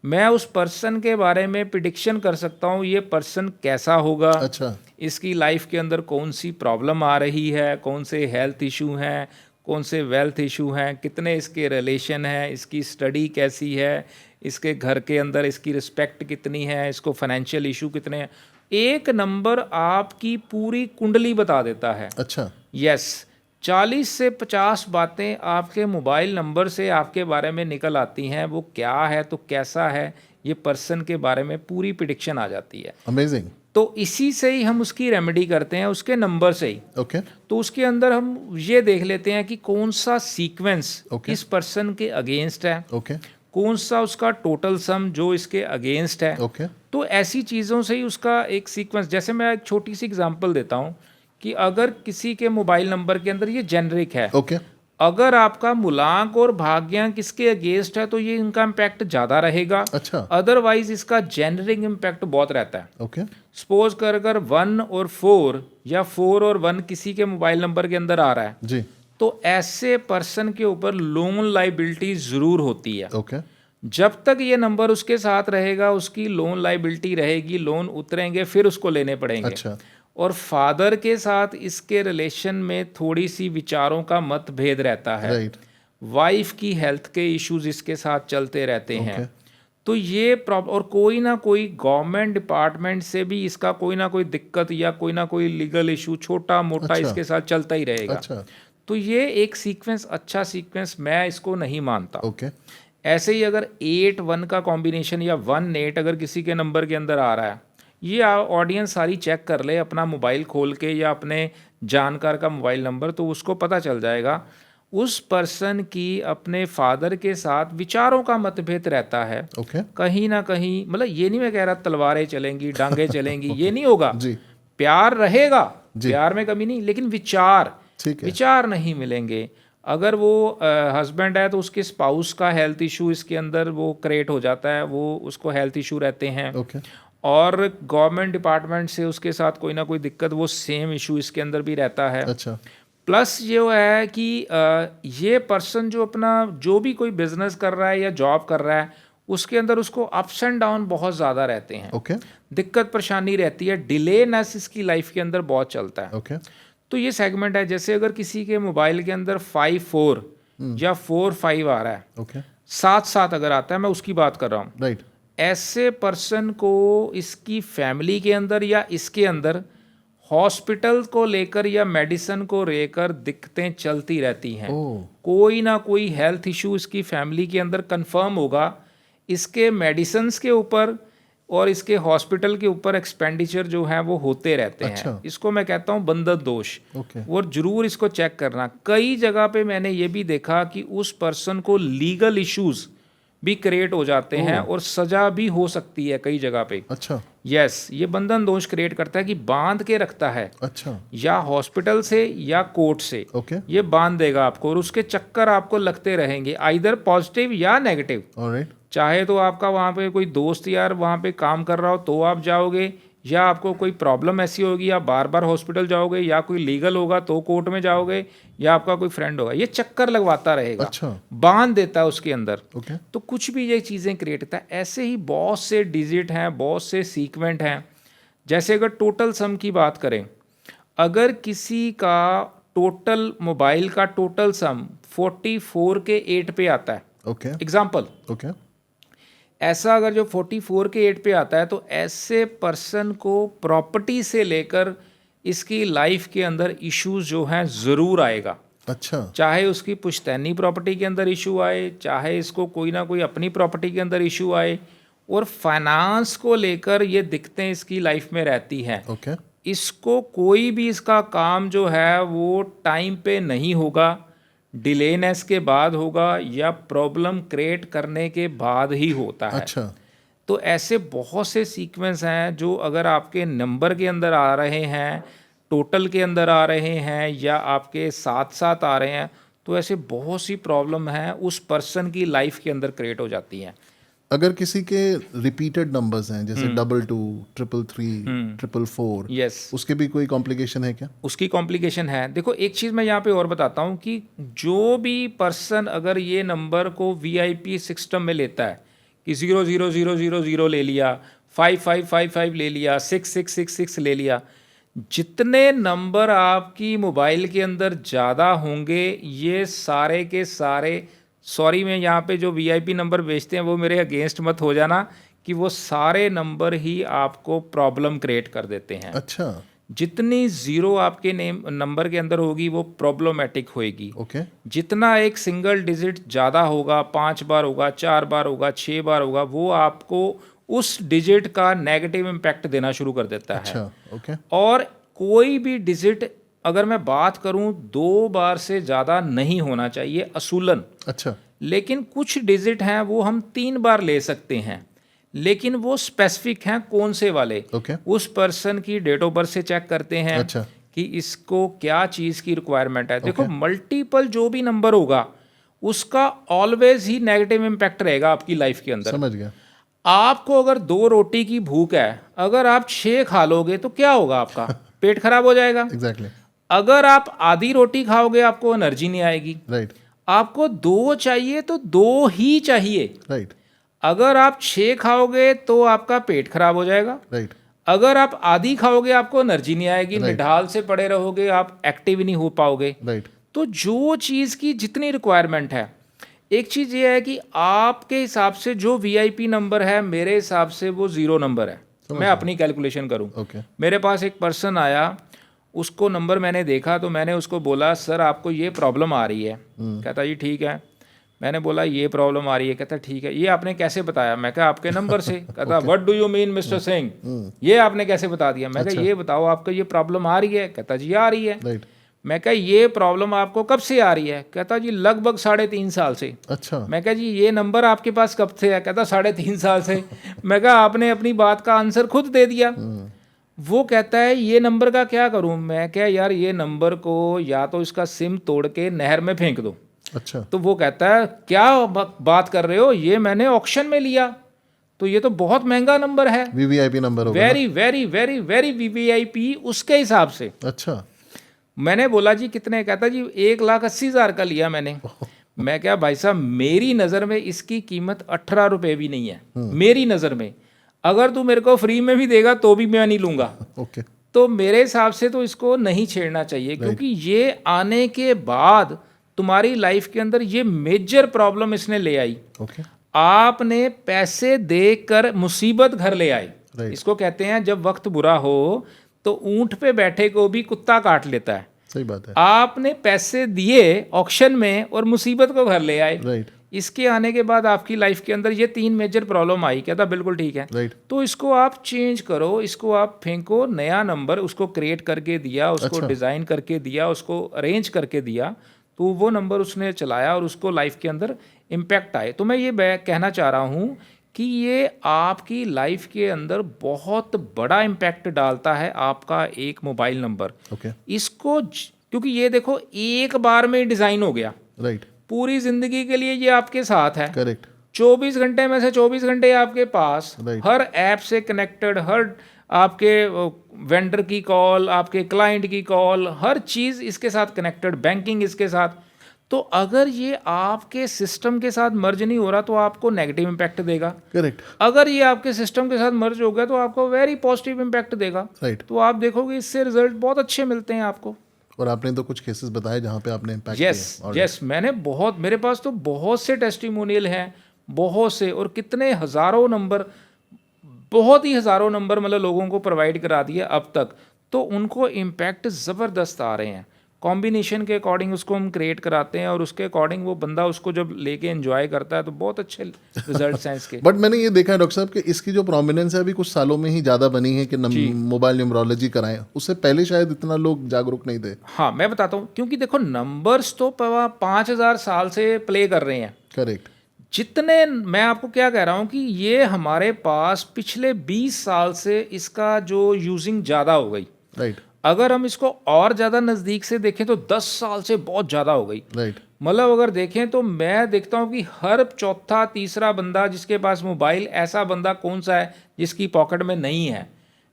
[SPEAKER 2] मैं उस पर्सन के बारे में प्रिडिक्शन कर सकता हूँ ये पर्सन कैसा होगा,
[SPEAKER 1] अच्छा।
[SPEAKER 2] इसकी लाइफ के अंदर कौन सी प्रॉब्लम आ रही है, कौन से हेल्थ इशू हैं, कौन से वेल्थ इशू हैं, कितने इसके रिलेशन हैं, इसकी स्टडी कैसी है, इसके घर के अंदर इसकी रिस्पेक्ट कितनी है, इसको फाइनेंशियल इशू कितने हैं। एक नंबर आपकी पूरी कुंडली बता देता है।
[SPEAKER 1] अच्छा।
[SPEAKER 2] यस, 40 से 50 बातें आपके मोबाइल नंबर से आपके बारे में निकल आती हैं। वो क्या है तो कैसा है, ये पर्सन के बारे में पूरी प्रिडिक्शन आ जाती है।
[SPEAKER 1] अमेजिंग।
[SPEAKER 2] तो इसी से ही हम उसकी रेमेडी करते हैं, उसके नंबर से ही।
[SPEAKER 1] ओके।
[SPEAKER 2] तो उसके अंदर हम ये देख लेते हैं कि कौन सा सीक्वेंस
[SPEAKER 1] Okay.
[SPEAKER 2] इस पर्सन के अगेंस्ट है,
[SPEAKER 1] ओके।
[SPEAKER 2] कौन सा उसका टोटल सम जो इसके अगेंस्ट है।
[SPEAKER 1] ओके।
[SPEAKER 2] तो ऐसी चीज़ों से ही उसका एक सीक्वेंस, जैसे मैं एक छोटी सी एग्जांपल देता हूँ कि अगर किसी के मोबाइल नंबर के अंदर ये जेनरिक है,
[SPEAKER 1] ओके।
[SPEAKER 2] अगर आपका मूलांक और भाग्यांक इसके अगेंस्ट है तो ये इनका इम्पैक्ट ज़्यादा रहेगा।
[SPEAKER 1] अच्छा।
[SPEAKER 2] अदरवाइज इसका जेनरिक इम्पैक्ट बहुत रहता है।
[SPEAKER 1] ओके।
[SPEAKER 2] सपोज कर अगर 1 और 4 या 4 और 1 किसी के मोबाइल नंबर के अंदर आ रहा है
[SPEAKER 1] जी।
[SPEAKER 2] तो ऐसे पर्सन के ऊपर लोन लाइबिलिटी ज़रूर होती है।
[SPEAKER 1] ओके।
[SPEAKER 2] जब तक ये नंबर उसके साथ रहेगा उसकी लोन लाइबिलिटी रहेगी, लोन उतरेंगे फिर उसको लेने पड़ेंगे।
[SPEAKER 1] अच्छा।
[SPEAKER 2] और फादर के साथ इसके रिलेशन में थोड़ी सी विचारों का मतभेद रहता है।
[SPEAKER 1] राइट।
[SPEAKER 2] वाइफ की हेल्थ के इश्यूज इसके साथ चलते रहते हैं।
[SPEAKER 1] Okay.
[SPEAKER 2] तो ये प्रॉब्लम, और कोई ना कोई गवर्नमेंट डिपार्टमेंट से भी इसका कोई ना कोई दिक्कत या कोई ना कोई लीगल इशू छोटा मोटा
[SPEAKER 1] अच्छा।
[SPEAKER 2] इसके साथ चलता ही रहेगा।
[SPEAKER 1] अच्छा।
[SPEAKER 2] तो ये एक सीक्वेंस, अच्छा सीक्वेंस मैं इसको नहीं मानता।
[SPEAKER 1] ओके।
[SPEAKER 2] ऐसे ही अगर 8-1 का कॉम्बिनेशन या 1-8 अगर किसी के नंबर के अंदर आ रहा है, ये ऑडियंस सारी चेक कर ले अपना मोबाइल खोल के या अपने जानकार का मोबाइल नंबर, तो उसको पता चल जाएगा उस पर्सन की अपने फादर के साथ विचारों का मतभेद रहता है।
[SPEAKER 1] ओके।
[SPEAKER 2] कहीं ना कहीं, मतलब ये नहीं मैं कह रहा तलवारें चलेंगी, डांगे चलेंगी, ये नहीं होगा।
[SPEAKER 1] जी।
[SPEAKER 2] प्यार रहेगा,
[SPEAKER 1] जी।
[SPEAKER 2] प्यार में कमी नहीं, लेकिन विचार
[SPEAKER 1] ठीक है।
[SPEAKER 2] विचार नहीं मिलेंगे। अगर वो हस्बैंड है तो उसके स्पाउस का हेल्थ इशू इसके अंदर वो क्रिएट हो जाता है, वो उसको हेल्थ इशू रहते हैं।
[SPEAKER 1] ओके।
[SPEAKER 2] और गवर्नमेंट डिपार्टमेंट से उसके साथ कोई ना कोई दिक्कत, वो सेम इशू इसके अंदर भी रहता है।
[SPEAKER 1] अच्छा।
[SPEAKER 2] प्लस ये है कि ये पर्सन जो अपना जो भी कोई बिजनेस कर रहा है या जॉब कर रहा है उसके अंदर उसको अप्स एंड डाउन बहुत ज़्यादा रहते हैं।
[SPEAKER 1] ओके।
[SPEAKER 2] दिक्कत परेशानी रहती है, डिलेनेस इसकी लाइफ के अंदर बहुत चलता है।
[SPEAKER 1] ओके।
[SPEAKER 2] तो ये सेगमेंट है। जैसे अगर किसी के मोबाइल के अंदर 5-4 या 4-5 आ रहा है,
[SPEAKER 1] ओके।
[SPEAKER 2] 7-7 अगर आता है, मैं उसकी बात कर रहा हूँ।
[SPEAKER 1] राइट।
[SPEAKER 2] ऐसे पर्सन को इसकी फैमिली के अंदर या इसके अंदर हॉस्पिटल को लेकर या मेडिसिन को लेकर दिक्कतें चलती रहती हैं।
[SPEAKER 1] ओह।
[SPEAKER 2] कोई ना कोई हेल्थ इशू इसकी फैमिली के अंदर कंफर्म होगा। इसके मेडिसिन्स के ऊपर और इसके हॉस्पिटल के ऊपर एक्सपेंडिचर जो है वो होते रहते
[SPEAKER 1] अच्छा।
[SPEAKER 2] हैं। इसको मैं कहता हूँ बंधन दोष।
[SPEAKER 1] ओके।
[SPEAKER 2] और जरूर इसको चेक करना। कई जगह पे मैंने ये भी देखा कि उस पर्सन को लीगल इश्यूज भी क्रिएट हो जाते हैं और सजा भी हो सकती है कई जगह पे।
[SPEAKER 1] अच्छा
[SPEAKER 2] यस, ये बंधन दोष क्रिएट करता है कि बांध के रखता है,
[SPEAKER 1] अच्छा
[SPEAKER 2] या हॉस्पिटल से या कोर्ट से
[SPEAKER 1] ओके
[SPEAKER 2] ये बांध देगा आपको, और उसके चक्कर आपको लगते रहेंगे, आइदर पॉजिटिव या नेगेटिव।
[SPEAKER 1] ऑलराइट
[SPEAKER 2] चाहे तो आपका वहाँ पे कोई दोस्त यार वहाँ पे काम कर रहा हो तो आप जाओगे, या आपको कोई प्रॉब्लम ऐसी होगी आप बार बार हॉस्पिटल जाओगे, या कोई लीगल होगा तो कोर्ट में जाओगे, या आपका कोई फ्रेंड होगा, ये चक्कर लगवाता रहेगा,
[SPEAKER 1] अच्छा
[SPEAKER 2] बांध देता है उसके अंदर।
[SPEAKER 1] ओके
[SPEAKER 2] तो कुछ भी ये चीज़ें क्रिएट करता है। ऐसे ही बहुत से डिजिट हैं, बहुत से सीक्वेंट हैं। जैसे अगर टोटल सम की बात करें, अगर किसी का टोटल मोबाइल का टोटल सम 44 के 8 पे आता है,
[SPEAKER 1] ओके
[SPEAKER 2] एग्जाम्पल,
[SPEAKER 1] ओके
[SPEAKER 2] ऐसा अगर जो 44 के 8 पे आता है तो ऐसे पर्सन को प्रॉपर्टी से लेकर इसकी लाइफ के अंदर इश्यूज जो हैं ज़रूर आएगा।
[SPEAKER 1] अच्छा
[SPEAKER 2] चाहे उसकी पुश्तैनी प्रॉपर्टी के अंदर इशू आए, चाहे इसको कोई ना कोई अपनी प्रॉपर्टी के अंदर इशू आए, और फाइनेंस को लेकर ये दिक्कतें इसकी लाइफ में रहती हैं।
[SPEAKER 1] ओके
[SPEAKER 2] इसको कोई भी इसका काम जो है वो टाइम पे नहीं होगा, डिलेनेस के बाद होगा, या प्रॉब्लम क्रिएट करने के बाद ही होता है।
[SPEAKER 1] अच्छा
[SPEAKER 2] तो ऐसे बहुत से सीक्वेंस हैं जो अगर आपके नंबर के अंदर आ रहे हैं, टोटल के अंदर आ रहे हैं, या आपके साथ साथ आ रहे हैं, तो ऐसे बहुत सी प्रॉब्लम हैं उस पर्सन की लाइफ के अंदर क्रिएट हो जाती हैं।
[SPEAKER 1] अगर किसी के रिपीटेड नंबर्स हैं जैसे 22 333 444
[SPEAKER 2] यस,
[SPEAKER 1] उसके भी कोई कॉम्प्लिकेशन है क्या?
[SPEAKER 2] उसकी कॉम्प्लिकेशन है। देखो एक चीज़ मैं यहाँ पे और बताता हूँ कि जो भी पर्सन अगर ये नंबर को वीआईपी सिस्टम में लेता है कि 00000 ले लिया, 5555 ले लिया, 6666 ले लिया, जितने नंबर आपकी मोबाइल के अंदर ज़्यादा होंगे ये सारे के सारे, सॉरी मैं यहाँ पे जो वीआईपी नंबर बेचते हैं वो मेरे अगेंस्ट मत हो जाना, कि वो सारे नंबर ही आपको प्रॉब्लम क्रिएट कर देते हैं।
[SPEAKER 1] अच्छा
[SPEAKER 2] जितनी ज़ीरो आपके नेम नंबर के अंदर होगी वो प्रॉब्लमेटिक होएगी।
[SPEAKER 1] ओके
[SPEAKER 2] जितना एक सिंगल डिजिट ज़्यादा होगा, 5 बार होगा, 4 बार होगा, 6 बार होगा, वो आपको उस डिजिट का नेगेटिव इम्पैक्ट देना शुरू कर देता है।
[SPEAKER 1] अच्छा ओके
[SPEAKER 2] और कोई भी डिजिट अगर मैं बात करूं 2 बार से ज़्यादा नहीं होना चाहिए असूलन,
[SPEAKER 1] अच्छा
[SPEAKER 2] लेकिन कुछ डिजिट हैं वो हम 3 बार ले सकते हैं, लेकिन वो स्पेसिफिक हैं कौन से वाले,
[SPEAKER 1] ओके
[SPEAKER 2] उस पर्सन की डेट ऑफ बर्थ से चेक करते हैं
[SPEAKER 1] अच्छा
[SPEAKER 2] कि इसको क्या चीज़ की रिक्वायरमेंट है। देखो मल्टीपल जो भी नंबर होगा उसका ऑलवेज ही नेगेटिव इम्पैक्ट रहेगा आपकी लाइफ के अंदर।
[SPEAKER 1] समझ गया
[SPEAKER 2] आपको अगर 2 रोटी की भूख है, अगर आप 6 खा लोगे तो क्या होगा, आपका पेट खराब हो जाएगा।
[SPEAKER 1] एग्जैक्टली
[SPEAKER 2] अगर आप आधी रोटी खाओगे आपको एनर्जी नहीं आएगी।
[SPEAKER 1] राइट
[SPEAKER 2] आपको 2 चाहिए तो 2 ही चाहिए।
[SPEAKER 1] राइट
[SPEAKER 2] अगर आप 6 खाओगे तो आपका पेट खराब हो जाएगा।
[SPEAKER 1] राइट
[SPEAKER 2] अगर आप आधी खाओगे आपको एनर्जी नहीं आएगी, निढाल से पड़े रहोगे, आप एक्टिव नहीं हो पाओगे।
[SPEAKER 1] राइट
[SPEAKER 2] तो जो चीज़ की जितनी रिक्वायरमेंट है, एक चीज़ ये है कि आपके हिसाब से जो वीआईपी नंबर है मेरे हिसाब से वो 0 नंबर है। मैं अपनी कैलकुलेशन करूं,
[SPEAKER 1] ओके
[SPEAKER 2] मेरे पास एक पर्सन आया, उसको नंबर मैंने देखा तो मैंने उसको बोला सर आपको ये प्रॉब्लम आ रही है। कहता जी ठीक है। मैंने बोला ये प्रॉब्लम आ रही है। कहता ठीक है, ये आपने कैसे बताया? मैं कहा आपके नंबर से। कहता what do you mean mister Singh, ये आपने कैसे बता दिया? मैं कहा ये बताओ आपको ये प्रॉब्लम आ रही है? कहता जी आ रही है।
[SPEAKER 1] राइट
[SPEAKER 2] मैं कहा ये प्रॉब्लम आपको कब से आ रही है? कहता जी लगभग 3.5 साल से।
[SPEAKER 1] अच्छा
[SPEAKER 2] मैं कहा जी ये नंबर आपके पास कब से है? कहता 3.5 साल से। मैं कहा आपने अपनी बात का आंसर खुद दे दिया। वो कहता है ये नंबर का क्या करूं? मैं क्या यार ये नंबर को या तो इसका सिम तोड़ के नहर में फेंक दो।
[SPEAKER 1] अच्छा
[SPEAKER 2] तो वो कहता है क्या बात कर रहे हो, ये मैंने ऑक्शन में लिया, तो ये तो बहुत महंगा नंबर है,
[SPEAKER 1] वीवीआईपी नंबर होगा
[SPEAKER 2] very very very very VVIP उसके हिसाब से।
[SPEAKER 1] अच्छा
[SPEAKER 2] मैंने बोला जी कितने? कहता जी 1,80,000 का लिया मैंने। मैं क्या भाई साहब मेरी नज़र में इसकी कीमत 18 रुपये भी नहीं है, मेरी नज़र में। अगर तू मेरे को फ्री में भी देगा तो भी मैं नहीं लूँगा।
[SPEAKER 1] ओके
[SPEAKER 2] तो मेरे हिसाब से तो इसको नहीं छेड़ना चाहिए, क्योंकि ये आने के बाद तुम्हारी लाइफ के अंदर ये मेजर प्रॉब्लम इसने ले आई।
[SPEAKER 1] ओके
[SPEAKER 2] आपने पैसे देकर मुसीबत घर ले आई।
[SPEAKER 1] Right.
[SPEAKER 2] इसको कहते हैं जब वक्त बुरा हो तो ऊंट पे बैठे को भी कुत्ता काट लेता है।
[SPEAKER 1] सही बात है
[SPEAKER 2] आपने पैसे दिए ऑक्शन में और मुसीबत को घर ले आए।
[SPEAKER 1] राइट
[SPEAKER 2] इसके आने के बाद आपकी लाइफ के अंदर ये 3 मेजर प्रॉब्लम आई। कहता बिल्कुल ठीक है।
[SPEAKER 1] राइट
[SPEAKER 2] तो इसको आप चेंज करो, इसको आप फेंको, नया नंबर उसको क्रिएट करके दिया, उसको
[SPEAKER 1] अच्छा।
[SPEAKER 2] डिज़ाइन करके दिया, उसको अरेंज करके दिया, तो वो नंबर उसने चलाया और उसको लाइफ के अंदर इम्पैक्ट आए। तो मैं ये कहना चाह रहा हूँ कि ये आपकी लाइफ के अंदर बहुत बड़ा इम्पैक्ट डालता है आपका एक मोबाइल नंबर।
[SPEAKER 1] ओके,
[SPEAKER 2] इसको क्योंकि ये देखो एक बार में डिज़ाइन हो गया,
[SPEAKER 1] राइट,
[SPEAKER 2] पूरी ज़िंदगी के लिए ये आपके साथ है।
[SPEAKER 1] करेक्ट,
[SPEAKER 2] 24 घंटे में से 24 घंटे आपके पास,
[SPEAKER 1] Right.
[SPEAKER 2] हर ऐप से कनेक्टेड, हर आपके वेंडर की कॉल, आपके क्लाइंट की कॉल, हर चीज़ इसके साथ कनेक्टेड, बैंकिंग इसके साथ। तो अगर ये आपके सिस्टम के साथ मर्ज नहीं हो रहा तो आपको नेगेटिव इम्पैक्ट देगा।
[SPEAKER 1] करेक्ट,
[SPEAKER 2] अगर ये आपके सिस्टम के साथ मर्ज हो गया तो आपको वेरी पॉजिटिव इम्पैक्ट देगा।
[SPEAKER 1] राइट।
[SPEAKER 2] तो आप देखोगे इससे रिजल्ट बहुत अच्छे मिलते हैं आपको।
[SPEAKER 1] और आपने तो कुछ केसेस बताए जहाँ पे आपने इम्पैक्ट
[SPEAKER 2] यस, मैंने बहुत, मेरे पास तो बहुत से टेस्टिमोनियल हैं, बहुत से, और कितने हज़ारों नंबर, बहुत ही हज़ारों नंबर मतलब लोगों को प्रोवाइड करा दिए अब तक। तो उनको इम्पैक्ट ज़बरदस्त आ रहे हैं। कॉम्बिनेशन के अकॉर्डिंग उसको हम क्रिएट कराते हैं और उसके अकॉर्डिंग वो बंदा उसको जब लेके एंजॉय करता है तो बहुत अच्छे रिजल्ट्स हैं इसके।
[SPEAKER 1] बट मैंने ये देखा है डॉक्टर साहब कि इसकी जो प्रोमिनेंस है अभी कुछ सालों में ही ज़्यादा बनी है कि मोबाइल न्यूमरोलॉजी कराएं, उससे पहले शायद इतना लोग जागरूक नहीं थे।
[SPEAKER 2] हाँ, मैं बताता हूँ, क्योंकि देखो नंबर्स तो 5000 साल से प्ले कर रहे हैं।
[SPEAKER 1] करेक्ट,
[SPEAKER 2] जितने, मैं आपको क्या कह रहा हूँ कि ये हमारे पास पिछले 20 साल से इसका जो यूजिंग ज़्यादा हो गई।
[SPEAKER 1] राइट,
[SPEAKER 2] अगर हम इसको और ज़्यादा नज़दीक से देखें तो 10 साल से बहुत ज़्यादा हो गई।
[SPEAKER 1] राइट,
[SPEAKER 2] मतलब अगर देखें तो मैं देखता हूँ कि हर चौथा तीसरा बंदा जिसके पास मोबाइल, ऐसा बंदा कौन सा है जिसकी पॉकेट में नहीं है,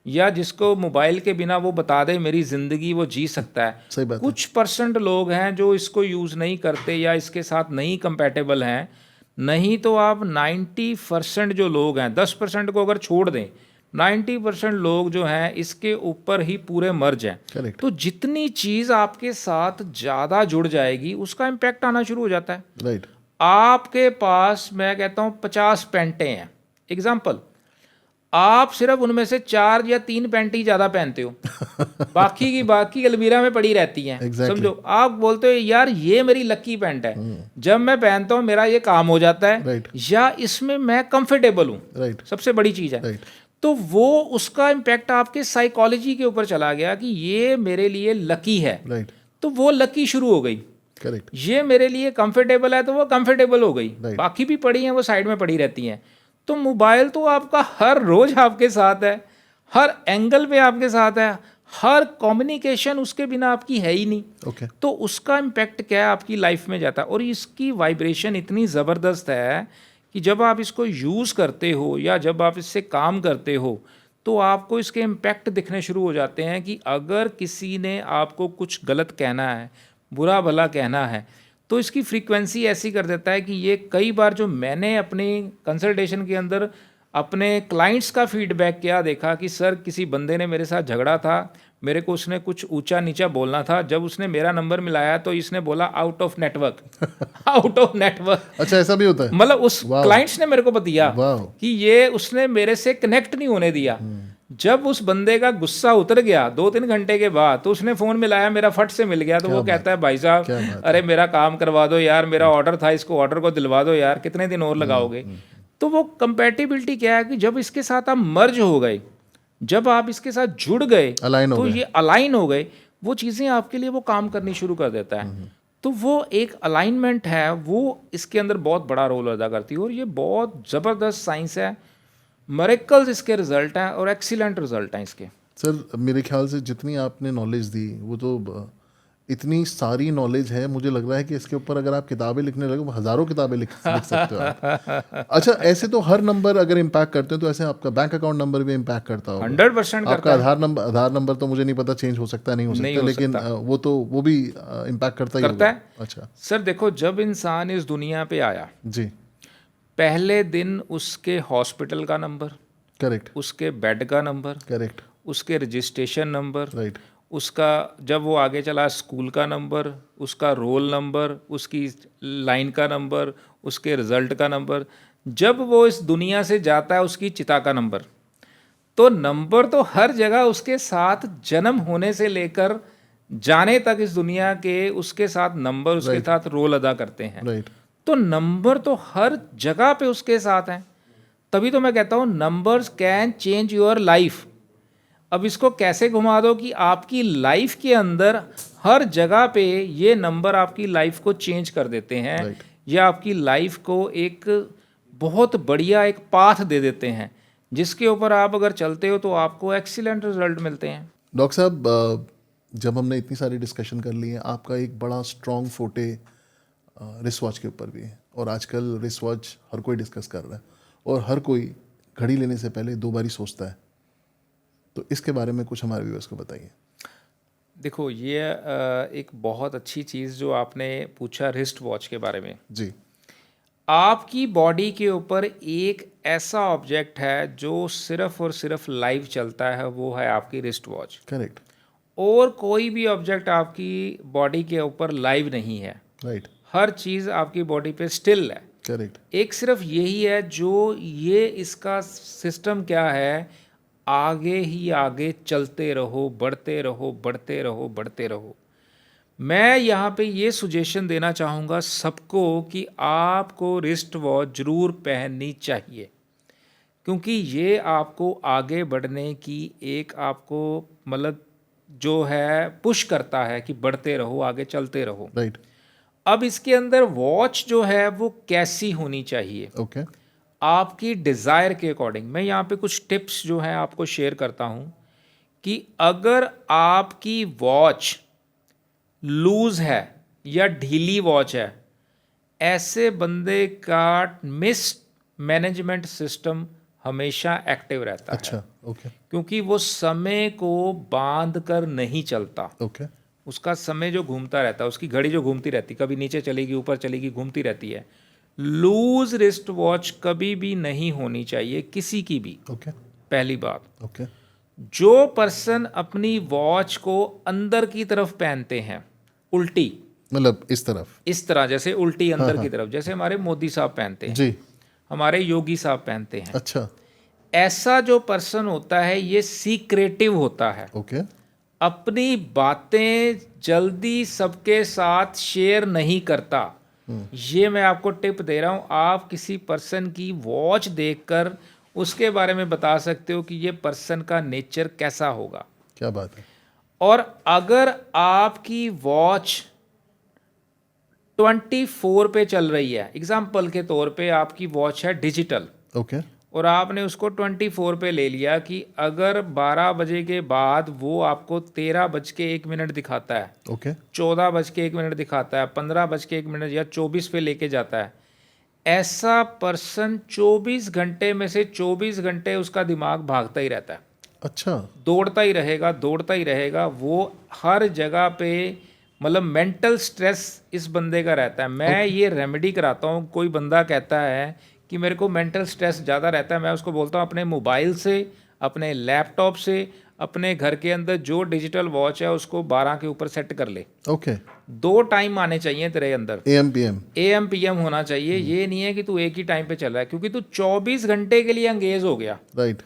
[SPEAKER 2] या जिसको मोबाइल के बिना वो बता दे मेरी ज़िंदगी वो जी सकता है।
[SPEAKER 1] सही बात है।
[SPEAKER 2] कुछ % लोग हैं जो इसको यूज़ नहीं करते या इसके साथ नहीं कंपेटेबल हैं। नहीं तो आप 90% जो लोग हैं, 10% को अगर छोड़ दें, 90% लोग जो हैं इसके ऊपर ही पूरे मर्ज हैं।
[SPEAKER 1] करेक्ट,
[SPEAKER 2] तो जितनी चीज़ आपके साथ ज़्यादा जुड़ जाएगी उसका इम्पैक्ट आना शुरू हो जाता है।
[SPEAKER 1] राइट,
[SPEAKER 2] आपके पास मैं कहता हूँ 50 पैंटें हैं, एग्जाम्पल, आप सिर्फ उनमें से 4 या 3 पैंट ही ज़्यादा पहनते हो, बाकी की बाकी अलमीरा में पड़ी रहती हैं।
[SPEAKER 1] Exactly.
[SPEAKER 2] समझो, आप बोलते हो यार ये मेरी लकी पैंट है, जब मैं पहनता हूँ मेरा ये काम हो जाता है,
[SPEAKER 1] Right.
[SPEAKER 2] या इसमें मैं कंफर्टेबल हूँ,
[SPEAKER 1] राइट,
[SPEAKER 2] सबसे बड़ी चीज़ है।
[SPEAKER 1] राइट,
[SPEAKER 2] तो वो उसका इम्पैक्ट आपके साइकोलॉजी के ऊपर चला गया कि ये मेरे लिए लकी है,
[SPEAKER 1] राइट,
[SPEAKER 2] तो वो लकी शुरू हो गई।
[SPEAKER 1] करेक्ट,
[SPEAKER 2] ये मेरे लिए कंफर्टेबल है तो वो कंफर्टेबल हो गई।
[SPEAKER 1] Right.
[SPEAKER 2] बाकी भी पड़ी हैं वो साइड में पड़ी रहती हैं। तो मोबाइल तो आपका हर रोज आपके साथ है, हर एंगल पे आपके साथ है, हर कम्युनिकेशन उसके बिना आपकी है ही नहीं।
[SPEAKER 1] ओके,
[SPEAKER 2] तो उसका इम्पैक्ट क्या है आपकी लाइफ में जाता है, और इसकी वाइब्रेशन इतनी ज़बरदस्त है कि जब आप इसको यूज़ करते हो या जब आप इससे काम करते हो तो आपको इसके इम्पैक्ट दिखने शुरू हो जाते हैं कि अगर किसी ने आपको कुछ गलत कहना है, बुरा भला कहना है, तो इसकी फ्रीक्वेंसी ऐसी कर देता है कि ये कई बार जो मैंने अपनी कंसल्टेशन के अंदर अपने क्लाइंट्स का फीडबैक क्या देखा कि सर किसी बंदे ने मेरे साथ झगड़ा था, मेरे को उसने कुछ ऊंचा नीचा बोलना था, जब उसने मेरा नंबर मिलाया तो इसने बोला out of network out of network.
[SPEAKER 1] अच्छा, ऐसा भी होता है?
[SPEAKER 2] मतलब उस क्लाइंट्स ने मेरे को बताया
[SPEAKER 1] वाह,
[SPEAKER 2] कि ये उसने मेरे से कनेक्ट नहीं होने दिया। जब उस बंदे का गुस्सा उतर गया 2-3 घंटे के बाद तो उसने फ़ोन मिलाया, मेरा फट से मिल गया, तो वो कहता है भाई साहब अरे मेरा काम करवा दो यार, मेरा ऑर्डर था, इसको ऑर्डर को दिलवा दो यार, कितने दिन और लगाओगे। तो वो कंपैटिबिलिटी क्या है कि जब इसके साथ आप मर्ज हो गए, जब आप इसके साथ जुड़ गए, तो ये अलाइन हो गए, वो चीज़ें आपके लिए वो काम करनी शुरू कर देता है। तो वो एक अलाइनमेंट है, वो इसके अंदर बहुत बड़ा रोल अदा करती है, और ये बहुत ज़बरदस्त साइंस है। मिरेकल्स इसके रिजल्ट हैं और एक्सीलेंट रिजल्ट हैं इसके।
[SPEAKER 1] सर मेरे ख्याल से जितनी आपने नॉलेज दी वो तो इतनी सारी नॉलेज है, मुझे लग रहा है कि इसके ऊपर अगर आप किताबें लिखने लगे हज़ारों किताबें लिख सकते हो आप। अच्छा, ऐसे तो हर नंबर अगर इम्पैक्ट करते हैं तो ऐसे आपका बैंक अकाउंट नंबर भी इम्पैक्ट करता होगा?
[SPEAKER 2] 100%
[SPEAKER 1] आपका आधार नंबर तो मुझे नहीं पता, चेंज हो सकता है नहीं हो सकता, लेकिन वो भी इम्पैक्ट करता
[SPEAKER 2] है।
[SPEAKER 1] अच्छा
[SPEAKER 2] सर देखो, जब इंसान इस दुनिया पे आया
[SPEAKER 1] जी,
[SPEAKER 2] पहले दिन उसके हॉस्पिटल का नंबर,
[SPEAKER 1] करेक्ट,
[SPEAKER 2] उसके बेड का नंबर,
[SPEAKER 1] करेक्ट,
[SPEAKER 2] उसके रजिस्ट्रेशन नंबर,
[SPEAKER 1] राइट,
[SPEAKER 2] उसका जब वो आगे चला स्कूल का नंबर, उसका रोल नंबर, उसकी लाइन का नंबर, उसके रिज़ल्ट का नंबर, जब वो इस दुनिया से जाता है उसकी चिता का नंबर। तो नंबर तो हर जगह उसके साथ जन्म होने से लेकर जाने तक इस दुनिया के उसके साथ नंबर उसके साथ रोल अदा करते हैं।
[SPEAKER 1] राइट,
[SPEAKER 2] तो नंबर तो हर जगह पे उसके साथ हैं। तभी तो मैं कहता हूँ numbers can change your life. अब इसको कैसे घुमा दो कि आपकी लाइफ के अंदर हर जगह पे ये नंबर आपकी लाइफ को चेंज कर देते हैं
[SPEAKER 1] Right.
[SPEAKER 2] या आपकी लाइफ को एक बहुत बढ़िया एक पाथ दे देते हैं जिसके ऊपर आप अगर चलते हो तो आपको एक्सीलेंट रिजल्ट मिलते हैं।
[SPEAKER 1] डॉक्टर साहब, जब हमने इतनी सारी डिस्कशन कर ली है, आपका एक बड़ा स्ट्रॉन्ग फोटे रिस्ट वॉच के ऊपर भी है, और आजकल रिस्ट वॉच हर कोई डिस्कस कर रहा है और हर कोई घड़ी लेने से पहले 2 बार ही सोचता है, तो इसके बारे में कुछ हमारे व्यूअर्स को बताइए।
[SPEAKER 2] देखो ये एक बहुत अच्छी चीज़ जो आपने पूछा रिस्ट वॉच के बारे में।
[SPEAKER 1] जी।
[SPEAKER 2] आपकी बॉडी के ऊपर एक ऐसा ऑब्जेक्ट है जो सिर्फ और सिर्फ लाइव चलता है, वो है आपकी रिस्ट वॉच।
[SPEAKER 1] करेक्ट।
[SPEAKER 2] और कोई भी ऑब्जेक्ट आपकी बॉडी के ऊपर लाइव नहीं है।
[SPEAKER 1] राइट।
[SPEAKER 2] हर चीज़ आपकी बॉडी पे स्टिल है।
[SPEAKER 1] करेक्ट।
[SPEAKER 2] एक सिर्फ यही है जो ये इसका सिस्टम क्या है, आगे ही आगे चलते रहो, बढ़ते रहो, बढ़ते रहो, बढ़ते रहो। मैं यहाँ पे ये सुजेशन देना चाहूँगा सबको कि आपको रिस्ट वॉच ज़रूर पहननी चाहिए, क्योंकि ये आपको आगे बढ़ने की एक आपको मतलब जो है पुश करता है कि बढ़ते रहो, आगे चलते रहो।
[SPEAKER 1] राइट।
[SPEAKER 2] अब इसके अंदर वॉच जो है वो कैसी होनी चाहिए,
[SPEAKER 1] ओके।
[SPEAKER 2] आपकी डिज़ायर के अकॉर्डिंग। मैं यहाँ पे कुछ टिप्स जो हैं आपको शेयर करता हूँ कि अगर आपकी वॉच लूज़ है या ढीली वॉच है, ऐसे बंदे का मिस मैनेजमेंट सिस्टम हमेशा एक्टिव रहता है।
[SPEAKER 1] अच्छा। ओके।
[SPEAKER 2] क्योंकि वो समय को बांध कर नहीं चलता।
[SPEAKER 1] ओके।
[SPEAKER 2] उसका समय जो घूमता रहता है, उसकी घड़ी जो घूमती रहती, कभी नीचे चलेगी, ऊपर चलेगी, घूमती रहती है। लूज रिस्ट वॉच कभी भी नहीं होनी चाहिए किसी की भी।
[SPEAKER 1] ओके।
[SPEAKER 2] पहली बात।
[SPEAKER 1] ओके।
[SPEAKER 2] जो पर्सन अपनी वॉच को अंदर की तरफ पहनते हैं, उल्टी,
[SPEAKER 1] मतलब इस तरफ,
[SPEAKER 2] इस तरह जैसे उल्टी अंदर की तरफ, जैसे हमारे मोदी साहब पहनते हैं,
[SPEAKER 1] जी।
[SPEAKER 2] हमारे योगी साहब पहनते हैं,
[SPEAKER 1] अच्छा।
[SPEAKER 2] ऐसा जो पर्सन होता है ये सीक्रेटिव होता है।
[SPEAKER 1] ओके।
[SPEAKER 2] अपनी बातें जल्दी सबके साथ शेयर नहीं करता। ये मैं आपको टिप दे रहा हूँ। आप किसी पर्सन की वॉच देखकर उसके बारे में बता सकते हो कि ये पर्सन का नेचर कैसा होगा।
[SPEAKER 1] क्या बात है।
[SPEAKER 2] और अगर आपकी वॉच 24 पे चल रही है, एग्जाम्पल के तौर पे आपकी वॉच है डिजिटल,
[SPEAKER 1] ओके।
[SPEAKER 2] और आपने उसको 24 पे ले लिया कि अगर 12 बजे के बाद वो आपको 13:01 दिखाता है,
[SPEAKER 1] ओके।
[SPEAKER 2] 14:01 दिखाता है, 15:01 या 24 पे लेके जाता है, ऐसा पर्सन 24 घंटे में से 24 घंटे उसका दिमाग भागता ही रहता है।
[SPEAKER 1] अच्छा।
[SPEAKER 2] दौड़ता ही रहेगा, दौड़ता ही रहेगा। वो हर जगह पे मतलब मेंटल स्ट्रेस इस बंदे का रहता है। मैं ये रेमेडी कराता हूँ। कोई बंदा कहता है कि मेरे को मेंटल स्ट्रेस ज़्यादा रहता है, मैं उसको बोलता हूँ अपने मोबाइल से, अपने लैपटॉप से, अपने घर के अंदर जो डिजिटल वॉच है उसको 12 के ऊपर सेट कर ले।
[SPEAKER 1] ओके।
[SPEAKER 2] 2 टाइम आने चाहिए तेरे अंदर,
[SPEAKER 1] AM PM।
[SPEAKER 2] AM PM होना चाहिए। ये नहीं है कि तू एक ही टाइम पे चल रहा है, क्योंकि तू 24 घंटे के लिए एंगेज हो गया।
[SPEAKER 1] राइट।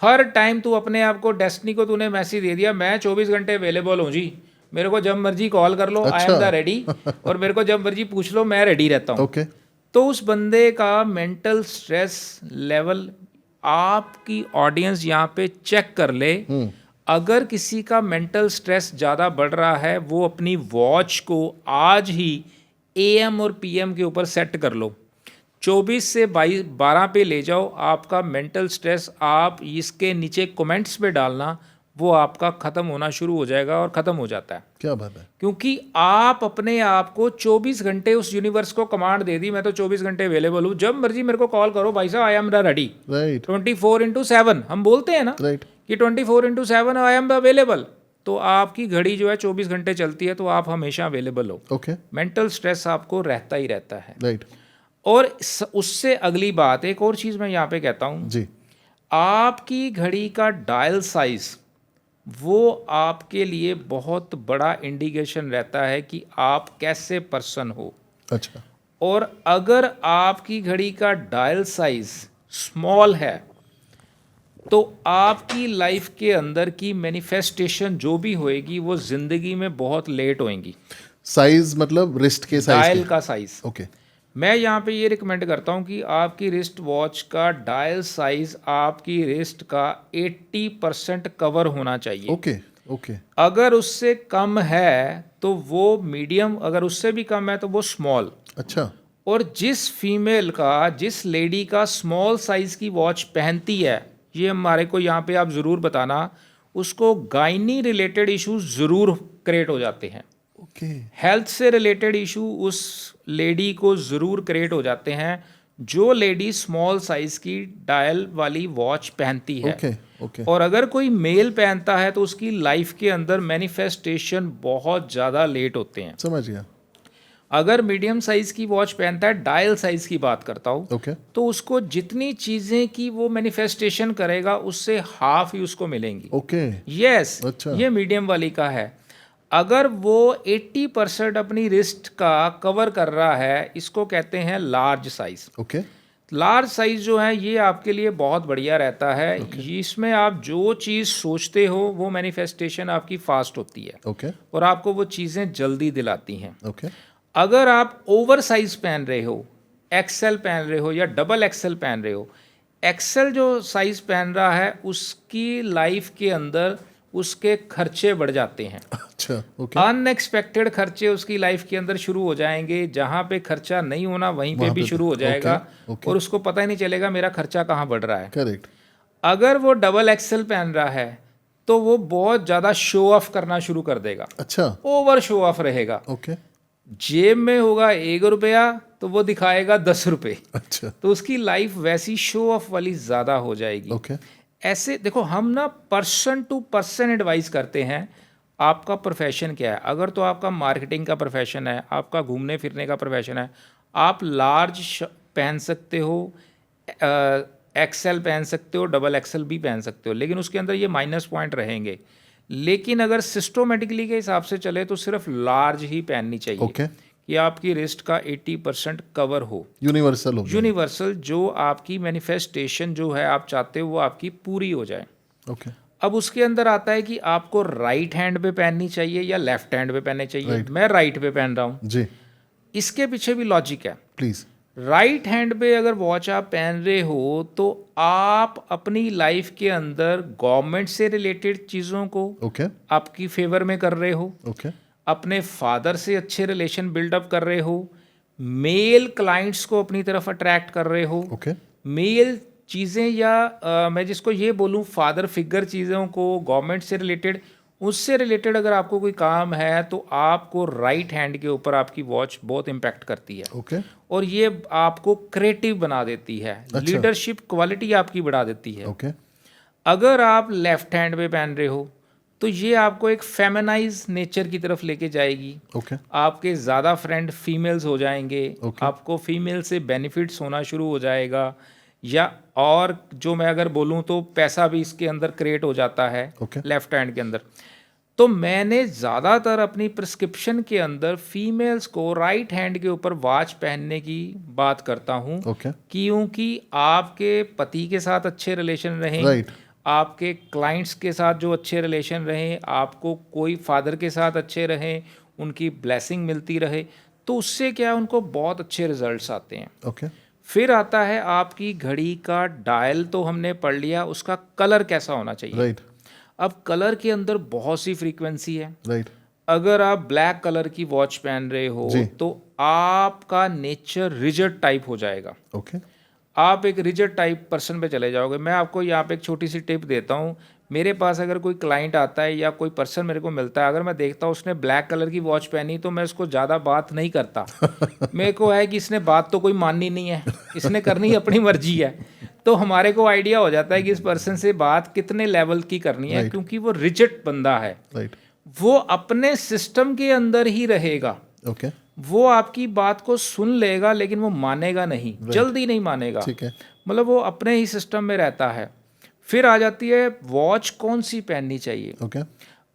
[SPEAKER 2] हर टाइम तू अपने आप को, डेस्टिनी को तूने मैसेज दे दिया, मैं 24 घंटे अवेलेबल हूँ जी, मेरे को जब मर्जी कॉल कर लो, आई एम द रेडी, और मेरे को जब मर्जी पूछ लो, मैं रेडी रहता हूँ।
[SPEAKER 1] ओके।
[SPEAKER 2] तो उस बंदे का मेंटल स्ट्रेस लेवल आपकी ऑडियंस यहाँ पे चेक कर ले। अगर किसी का मेंटल स्ट्रेस ज़्यादा बढ़ रहा है, वो अपनी वॉच को आज ही AM और PM के ऊपर सेट कर लो, 24 से 12 पे ले जाओ। आपका मेंटल स्ट्रेस आप इसके नीचे कमेंट्स पे डालना, वो आपका ख़त्म होना शुरू हो जाएगा और ख़त्म हो जाता है।
[SPEAKER 1] क्या बात है।
[SPEAKER 2] क्योंकि आप अपने आप को 24 घंटे उस यूनिवर्स को कमांड दे दी, मैं तो 24 घंटे अवेलेबल हूँ, जब मर्जी मेरे को कॉल करो भाई साहब, आई एम रेडी।
[SPEAKER 1] राइट।
[SPEAKER 2] 24/7 हम बोलते हैं ना,
[SPEAKER 1] राइट।
[SPEAKER 2] कि 24/7 आई एम अवेलेबल। तो आपकी घड़ी जो है 24 घंटे चलती है, तो आप हमेशा अवेलेबल हो।
[SPEAKER 1] ओके।
[SPEAKER 2] मेंटल स्ट्रेस आपको रहता ही रहता है।
[SPEAKER 1] राइट।
[SPEAKER 2] और उससे अगली बात, एक और चीज़ मैं यहाँ पे कहता हूँ
[SPEAKER 1] जी।
[SPEAKER 2] आपकी घड़ी का डायल साइज, वो आपके लिए बहुत बड़ा इंडिकेशन रहता है कि आप कैसे पर्सन हो।
[SPEAKER 1] अच्छा।
[SPEAKER 2] और अगर आपकी घड़ी का डायल साइज स्मॉल है, तो आपकी लाइफ के अंदर की मैनिफेस्टेशन जो भी होएगी वो ज़िंदगी में बहुत लेट होएंगी।
[SPEAKER 1] साइज मतलब रिस्ट के साइज
[SPEAKER 2] डायल का साइज।
[SPEAKER 1] ओके।
[SPEAKER 2] मैं यहाँ पे ये रिकमेंड करता हूँ कि आपकी रिस्ट वॉच का डायल साइज आपकी रिस्ट का 80% कवर होना चाहिए।
[SPEAKER 1] ओके। ओके।
[SPEAKER 2] अगर उससे कम है तो वो मीडियम, अगर उससे भी कम है तो वो स्मॉल।
[SPEAKER 1] अच्छा,
[SPEAKER 2] और जिस लेडी का स्मॉल साइज की वॉच पहनती है, ये हमारे को यहाँ पे आप ज़रूर बताना, उसको गायनी रिलेटेड इश्यूज ज़रूर क्रिएट हो जाते हैं।
[SPEAKER 1] ओके,
[SPEAKER 2] हेल्थ से रिलेटेड इशू उस लेडी को ज़रूर क्रिएट हो जाते हैं जो लेडी स्मॉल साइज की डायल वाली वॉच पहनती है।
[SPEAKER 1] ओके, ओके,
[SPEAKER 2] और अगर कोई मेल पहनता है तो उसकी लाइफ के अंदर मैनिफेस्टेशन बहुत ज़्यादा लेट होते हैं।
[SPEAKER 1] समझ गया।
[SPEAKER 2] अगर मीडियम साइज की वॉच पहनता है, डायल साइज की बात करता हूँ,
[SPEAKER 1] ओके,
[SPEAKER 2] तो उसको जितनी चीज़ें की वो मैनिफेस्टेशन करेगा उससे हाफ ही उसको मिलेंगी।
[SPEAKER 1] ओके,
[SPEAKER 2] यस,
[SPEAKER 1] अच्छा।
[SPEAKER 2] ये मीडियम वाली का है। अगर वो 80% अपनी रिस्ट का कवर कर रहा है, इसको कहते हैं large size.
[SPEAKER 1] Okay,
[SPEAKER 2] large size जो है ये आपके लिए बहुत बढ़िया रहता है। इसमें आप जो चीज़ सोचते हो वो मैनिफेस्टेशन आपकी फास्ट होती है
[SPEAKER 1] ओके,
[SPEAKER 2] और आपको वो चीज़ें जल्दी दिलाती हैं।
[SPEAKER 1] ओके,
[SPEAKER 2] अगर आप ओवर साइज पहन रहे हो, एक्सेल पहन रहे हो या डबल एक्सेल पहन रहे हो, एक्सेल जो साइज पहन रहा है उसकी लाइफ के अंदर उसके खर्चे बढ़ जाते हैं।
[SPEAKER 1] अच्छा, ओके,
[SPEAKER 2] अनएक्सपेक्टेड खर्चे उसकी लाइफ के अंदर शुरू हो जाएंगे। जहाँ पे खर्चा नहीं होना वहीं पे
[SPEAKER 1] वहाँ
[SPEAKER 2] भी
[SPEAKER 1] पे
[SPEAKER 2] शुरू हो
[SPEAKER 1] ओके,
[SPEAKER 2] जाएगा
[SPEAKER 1] ओके।
[SPEAKER 2] और उसको पता ही नहीं चलेगा मेरा खर्चा कहाँ बढ़ रहा है।
[SPEAKER 1] करेक्ट,
[SPEAKER 2] अगर वो डबल एक्सेल पहन रहा है तो वो बहुत ज़्यादा शो ऑफ करना शुरू कर देगा,
[SPEAKER 1] अच्छा,
[SPEAKER 2] ओवर शो ऑफ रहेगा।
[SPEAKER 1] ओके,
[SPEAKER 2] जेब में होगा 1 रुपया तो वो दिखाएगा 10 रुपये।
[SPEAKER 1] अच्छा,
[SPEAKER 2] तो उसकी लाइफ वैसी शो ऑफ वाली ज़्यादा हो जाएगी।
[SPEAKER 1] ओके,
[SPEAKER 2] ऐसे देखो, हम ना पर्सन टू पर्सन एडवाइस करते हैं। आपका प्रोफेशन क्या है? अगर तो आपका मार्केटिंग का प्रोफेशन है, आपका घूमने फिरने का प्रोफेशन है, आप लार्ज पहन सकते हो, एक्सेल पहन सकते हो, डबल एक्सेल भी पहन सकते हो, लेकिन उसके अंदर ये माइनस पॉइंट रहेंगे। लेकिन अगर सिस्टोमेटिकली के हिसाब से चले तो सिर्फ लार्ज ही पहननी चाहिए
[SPEAKER 1] ओके,
[SPEAKER 2] कि आपकी रिस्ट का 80% कवर हो।
[SPEAKER 1] यूनिवर्सल हो गया।
[SPEAKER 2] यूनिवर्सल, जो आपकी मैनिफेस्टेशन जो है आप चाहते हो वो आपकी पूरी हो जाए।
[SPEAKER 1] ओके,
[SPEAKER 2] अब उसके अंदर आता है कि आपको राइट हैंड पे पहननी चाहिए या लेफ्ट हैंड पे पहननी चाहिए। मैं राइट पे पहन रहा हूँ।
[SPEAKER 1] जी,
[SPEAKER 2] इसके पीछे भी लॉजिक है।
[SPEAKER 1] प्लीज।
[SPEAKER 2] राइट हैंड पे अगर वॉच आप पहन रहे हो तो आप अपनी लाइफ के अंदर गवर्नमेंट से रिलेटेड चीज़ों को
[SPEAKER 1] ओके,
[SPEAKER 2] आपकी फेवर में कर रहे हो,
[SPEAKER 1] ओके,
[SPEAKER 2] अपने फादर से अच्छे रिलेशन बिल्डअप कर रहे हो, मेल क्लाइंट्स को अपनी तरफ अट्रैक्ट कर रहे हो,
[SPEAKER 1] ओके,
[SPEAKER 2] मेल चीज़ें या मैं जिसको ये बोलूँ फादर फिगर चीज़ों को गवर्नमेंट से रिलेटेड, उससे रिलेटेड अगर आपको कोई काम है तो आपको राइट हैंड के ऊपर आपकी वॉच बहुत इम्पैक्ट करती है।
[SPEAKER 1] ओके,
[SPEAKER 2] और ये आपको क्रिएटिव बना देती है, लीडरशिप क्वालिटी आपकी बढ़ा देती है।
[SPEAKER 1] ओके,
[SPEAKER 2] अगर आप लेफ्ट हैंड पे पहन रहे हो तो ये आपको एक फेमिनाइज नेचर की तरफ लेके जाएगी।
[SPEAKER 1] ओके,
[SPEAKER 2] आपके ज़्यादा फ्रेंड फीमेल्स हो जाएंगे,
[SPEAKER 1] Okay.
[SPEAKER 2] आपको फीमेल से बेनिफिट्स होना शुरू हो जाएगा, या और जो मैं अगर बोलूँ तो पैसा भी इसके अंदर क्रिएट हो जाता है
[SPEAKER 1] Okay.
[SPEAKER 2] लेफ्ट हैंड के अंदर। तो मैंने ज़्यादातर अपनी प्रिस्क्रिप्शन के अंदर फीमेल्स को राइट हैंड के ऊपर वॉच पहनने की बात करता हूँ,
[SPEAKER 1] ओके,
[SPEAKER 2] क्योंकि आपके पति के साथ अच्छे रिलेशन रहें,
[SPEAKER 1] राइट,
[SPEAKER 2] आपके क्लाइंट्स के साथ जो अच्छे रिलेशन रहें, आपको कोई फादर के साथ अच्छे रहें, उनकी ब्लेसिंग मिलती रहे, तो उससे क्या है, उनको बहुत अच्छे रिजल्ट्स आते हैं।
[SPEAKER 1] ओके,
[SPEAKER 2] फिर आता है आपकी घड़ी का डायल, तो हमने पढ़ लिया, उसका कलर कैसा होना चाहिए।
[SPEAKER 1] राइट,
[SPEAKER 2] अब कलर के अंदर बहुत सी फ्रीक्वेंसी है।
[SPEAKER 1] राइट,
[SPEAKER 2] अगर आप ब्लैक कलर की वॉच पहन रहे हो
[SPEAKER 1] जी।
[SPEAKER 2] तो आपका नेचर रिजिड टाइप हो जाएगा,
[SPEAKER 1] ओके,
[SPEAKER 2] आप एक रिजिड टाइप पर्सन पे चले जाओगे। मैं आपको यहाँ पे एक छोटी सी टिप देता हूँ। मेरे पास अगर कोई क्लाइंट आता है या कोई पर्सन मेरे को मिलता है, अगर मैं देखता हूँ उसने ब्लैक कलर की वॉच पहनी, तो मैं उसको ज़्यादा बात नहीं करता। मेरे को है कि इसने बात तो कोई माननी नहीं है, इसने करनी अपनी मर्जी है। तो हमारे को आइडिया हो जाता है कि इस पर्सन से बात कितने लेवल की करनी है, क्योंकि वो रिजिड बंदा है।
[SPEAKER 1] राइट,
[SPEAKER 2] वो अपने सिस्टम के अंदर ही रहेगा,
[SPEAKER 1] ओके,
[SPEAKER 2] वो आपकी बात को सुन लेगा लेकिन वो मानेगा नहीं, जल्दी नहीं मानेगा।
[SPEAKER 1] ठीक है,
[SPEAKER 2] मतलब वो अपने ही सिस्टम में रहता है। फिर आ जाती है वॉच कौन सी पहननी चाहिए।
[SPEAKER 1] ओके,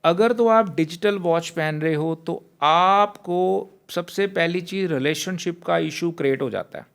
[SPEAKER 2] अगर तो आप डिजिटल वॉच पहन रहे हो तो आपको सबसे पहली चीज़ रिलेशनशिप का इशू क्रिएट हो जाता है।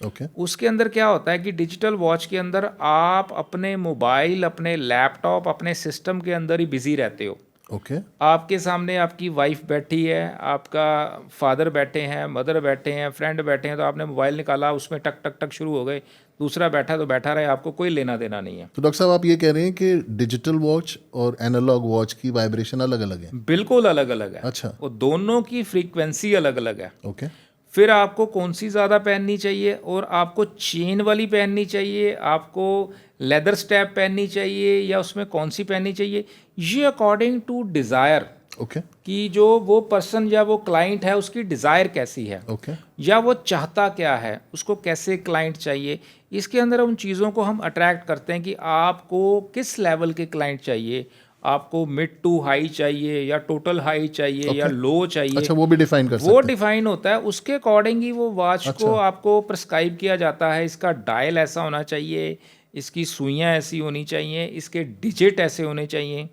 [SPEAKER 1] ओके,
[SPEAKER 2] उसके अंदर क्या होता है कि डिजिटल वॉच के अंदर आप अपने मोबाइल, अपने लैपटॉप, अपने सिस्टम के अंदर ही बिजी रहते हो।
[SPEAKER 1] ओके
[SPEAKER 2] आपके सामने आपकी वाइफ बैठी है, आपका फादर बैठे हैं, मदर बैठे हैं, फ्रेंड बैठे हैं, तो आपने मोबाइल निकाला, उसमें टक टक टक शुरू हो गए, दूसरा बैठा तो बैठा रहे, आपको कोई लेना देना नहीं है।
[SPEAKER 1] तो डॉक्टर साहब आप ये कह रहे हैं कि डिजिटल वॉच और एनालॉग वॉच की वाइब्रेशन अलग अलग है?
[SPEAKER 2] बिल्कुल अलग अलग है।
[SPEAKER 1] अच्छा।
[SPEAKER 2] वो दोनों की फ्रीक्वेंसी अलग अलग है।
[SPEAKER 1] ओके
[SPEAKER 2] फिर आपको कौन सी ज़्यादा पहननी चाहिए, और आपको चेन वाली पहननी चाहिए, आपको लेदर स्ट्रैप पहननी चाहिए, या उसमें कौन सी पहननी चाहिए, ये अकॉर्डिंग टू डिज़ायर
[SPEAKER 1] ओके
[SPEAKER 2] कि जो वो पर्सन या वो क्लाइंट है उसकी डिज़ायर कैसी है,
[SPEAKER 1] ओके
[SPEAKER 2] या वो चाहता क्या है, उसको कैसे क्लाइंट चाहिए। इसके अंदर उन चीज़ों को हम अट्रैक्ट करते हैं कि आपको किस लेवल के क्लाइंट चाहिए, आपको मिड टू हाई चाहिए, या टोटल हाई चाहिए, या लो चाहिए।
[SPEAKER 1] अच्छा, वो भी डिफाइन कर
[SPEAKER 2] वो
[SPEAKER 1] सकते हैं?
[SPEAKER 2] डिफाइन होता है, उसके अकॉर्डिंग ही वो वॉच को
[SPEAKER 1] अच्छा।
[SPEAKER 2] आपको प्रिस्क्राइब किया जाता है। इसका डायल ऐसा होना चाहिए, इसकी सुइयाँ ऐसी होनी चाहिए, इसके डिजिट ऐसे होने चाहिए,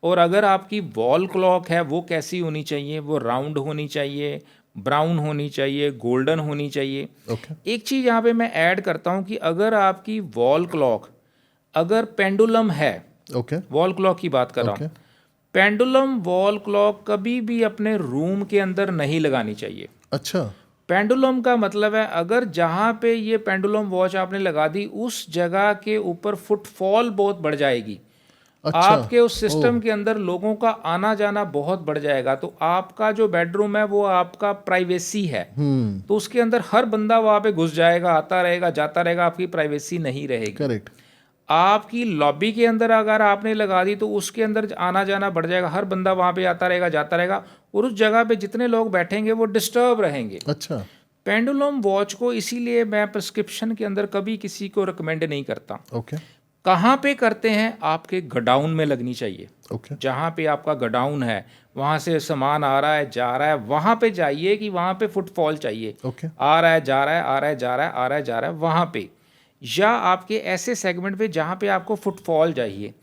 [SPEAKER 2] और अगर आपकी वॉल क्लॉक है वो कैसी होनी चाहिए, वो राउंड होनी चाहिए, ब्राउन होनी चाहिए, गोल्डन होनी चाहिए।
[SPEAKER 1] ओके
[SPEAKER 2] एक चीज़ यहाँ पे मैं ऐड करता हूँ कि अगर आपकी वॉल क्लॉक अगर पेंडुलम है,
[SPEAKER 1] ओके
[SPEAKER 2] वॉल क्लॉक की बात कर रहा
[SPEAKER 1] ओके
[SPEAKER 2] हूँ, पेंडुलम वॉल क्लॉक कभी भी अपने रूम के अंदर नहीं लगानी चाहिए।
[SPEAKER 1] अच्छा
[SPEAKER 2] पेंडुलम का मतलब है अगर जहाँ पे ये पेंडुलम वॉच आपने लगा दी उस जगह के ऊपर फुटफॉल बहुत बढ़ जाएगी।
[SPEAKER 1] अच्छा
[SPEAKER 2] आपके उस सिस्टम के अंदर लोगों का आना जाना बहुत बढ़ जाएगा, तो आपका जो बेडरूम है वो आपका प्राइवेसी है, तो उसके अंदर हर बंदा वहाँ पे घुस जाएगा, आता रहेगा, जाता रहेगा, आपकी प्राइवेसी नहीं रहेगी।
[SPEAKER 1] करेक्ट
[SPEAKER 2] आपकी लॉबी के अंदर अगर आपने लगा दी तो उसके अंदर आना जाना बढ़ जाएगा, हर बंदा वहाँ पे आता रहेगा, जाता रहेगा, और उस जगह पे जितने लोग बैठेंगे वो डिस्टर्ब रहेंगे।
[SPEAKER 1] अच्छा
[SPEAKER 2] पेंडुलम वॉच को इसीलिए मैं प्रिस्क्रिप्शन के अंदर कभी किसी को रिकमेंड नहीं करता।
[SPEAKER 1] ओके
[SPEAKER 2] कहाँ पे करते हैं, आपके गोडाउन में लगनी चाहिए।
[SPEAKER 1] ओके
[SPEAKER 2] जहाँ पे आपका गोडाउन है, वहाँ से सामान आ रहा है, जा रहा है, वहाँ पे जाइए कि वहाँ पे फुटफॉल चाहिए,
[SPEAKER 1] ओके
[SPEAKER 2] आ रहा है, जा रहा है, आ रहा है, जा रहा है, आ रहा है, जा रहा है, वहाँ पे, या आपके ऐसे सेगमेंट पे जहाँ पे आपको फुटफॉल चाहिए।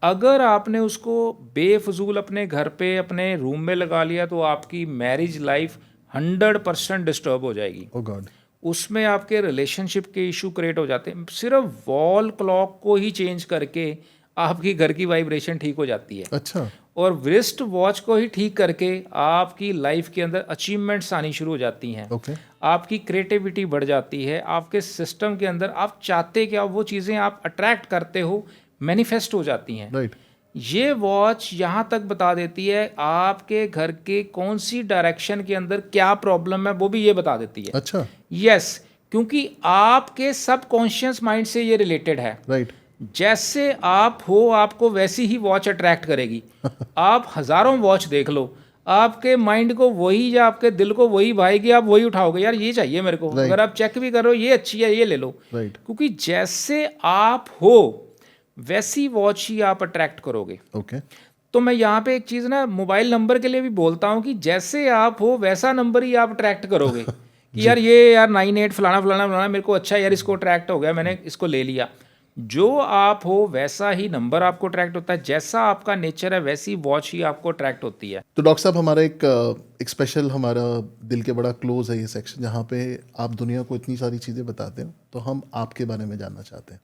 [SPEAKER 2] अगर आपने उसको बेफजूल अपने घर पे अपने रूम में लगा लिया तो आपकी मैरिज लाइफ 100% डिस्टर्ब हो जाएगी,
[SPEAKER 1] ओ गॉड
[SPEAKER 2] उसमें आपके रिलेशनशिप के इशू क्रिएट हो जाते हैं। सिर्फ वॉल क्लॉक को ही चेंज करके आपकी घर की वाइब्रेशन ठीक हो जाती है,
[SPEAKER 1] अच्छा
[SPEAKER 2] और व्रिस्ट वॉच को ही ठीक करके आपकी लाइफ के अंदर अचीवमेंट्स आनी शुरू हो जाती हैं,
[SPEAKER 1] ओके
[SPEAKER 2] आपकी क्रिएटिविटी बढ़ जाती है, आपके सिस्टम के अंदर आप चाहते क्या वो चीज़ें आप अट्रैक्ट करते हो मैनिफेस्ट हो जाती हैं।
[SPEAKER 1] राइट
[SPEAKER 2] ये वॉच यहाँ तक बता देती है आपके घर के कौन सी डायरेक्शन के अंदर क्या प्रॉब्लम है, वो भी ये बता देती है।
[SPEAKER 1] अच्छा
[SPEAKER 2] यस, क्योंकि आपके सबकॉन्शियस माइंड से ये रिलेटेड है।
[SPEAKER 1] राइट
[SPEAKER 2] जैसे आप हो आपको वैसी ही वॉच अट्रैक्ट करेगी। आप हज़ारों वॉच देख लो, आपके माइंड को वही या आपके दिल को वही भाएगी, आप वही उठाओगे, यार ये चाहिए मेरे को।
[SPEAKER 1] Right.
[SPEAKER 2] अगर आप चेक भी करो ये अच्छी है, ये ले लो।
[SPEAKER 1] राइट
[SPEAKER 2] क्योंकि जैसे आप हो वैसी वॉच ही आप अट्रैक्ट करोगे।
[SPEAKER 1] ओके
[SPEAKER 2] तो मैं यहाँ पे एक चीज़ ना मोबाइल नंबर के लिए भी बोलता हूँ कि जैसे आप हो वैसा नंबर ही आप अट्रैक्ट करोगे कि यार ये यार 98 फलाना फलाना फलाना मेरे को अच्छा यार इसको अट्रैक्ट हो गया, मैंने इसको ले लिया। जो आप हो वैसा ही नंबर आपको अट्रैक्ट होता है, जैसा आपका नेचर है वैसी वॉच ही आपको अट्रैक्ट होती है।
[SPEAKER 1] तो डॉक्टर साहब हमारा एक स्पेशल हमारा दिल के बड़ा क्लोज है ये सेक्शन जहाँ पे आप दुनिया को इतनी सारी चीज़ें बताते हो, तो हम आपके बारे में जानना चाहते हैं।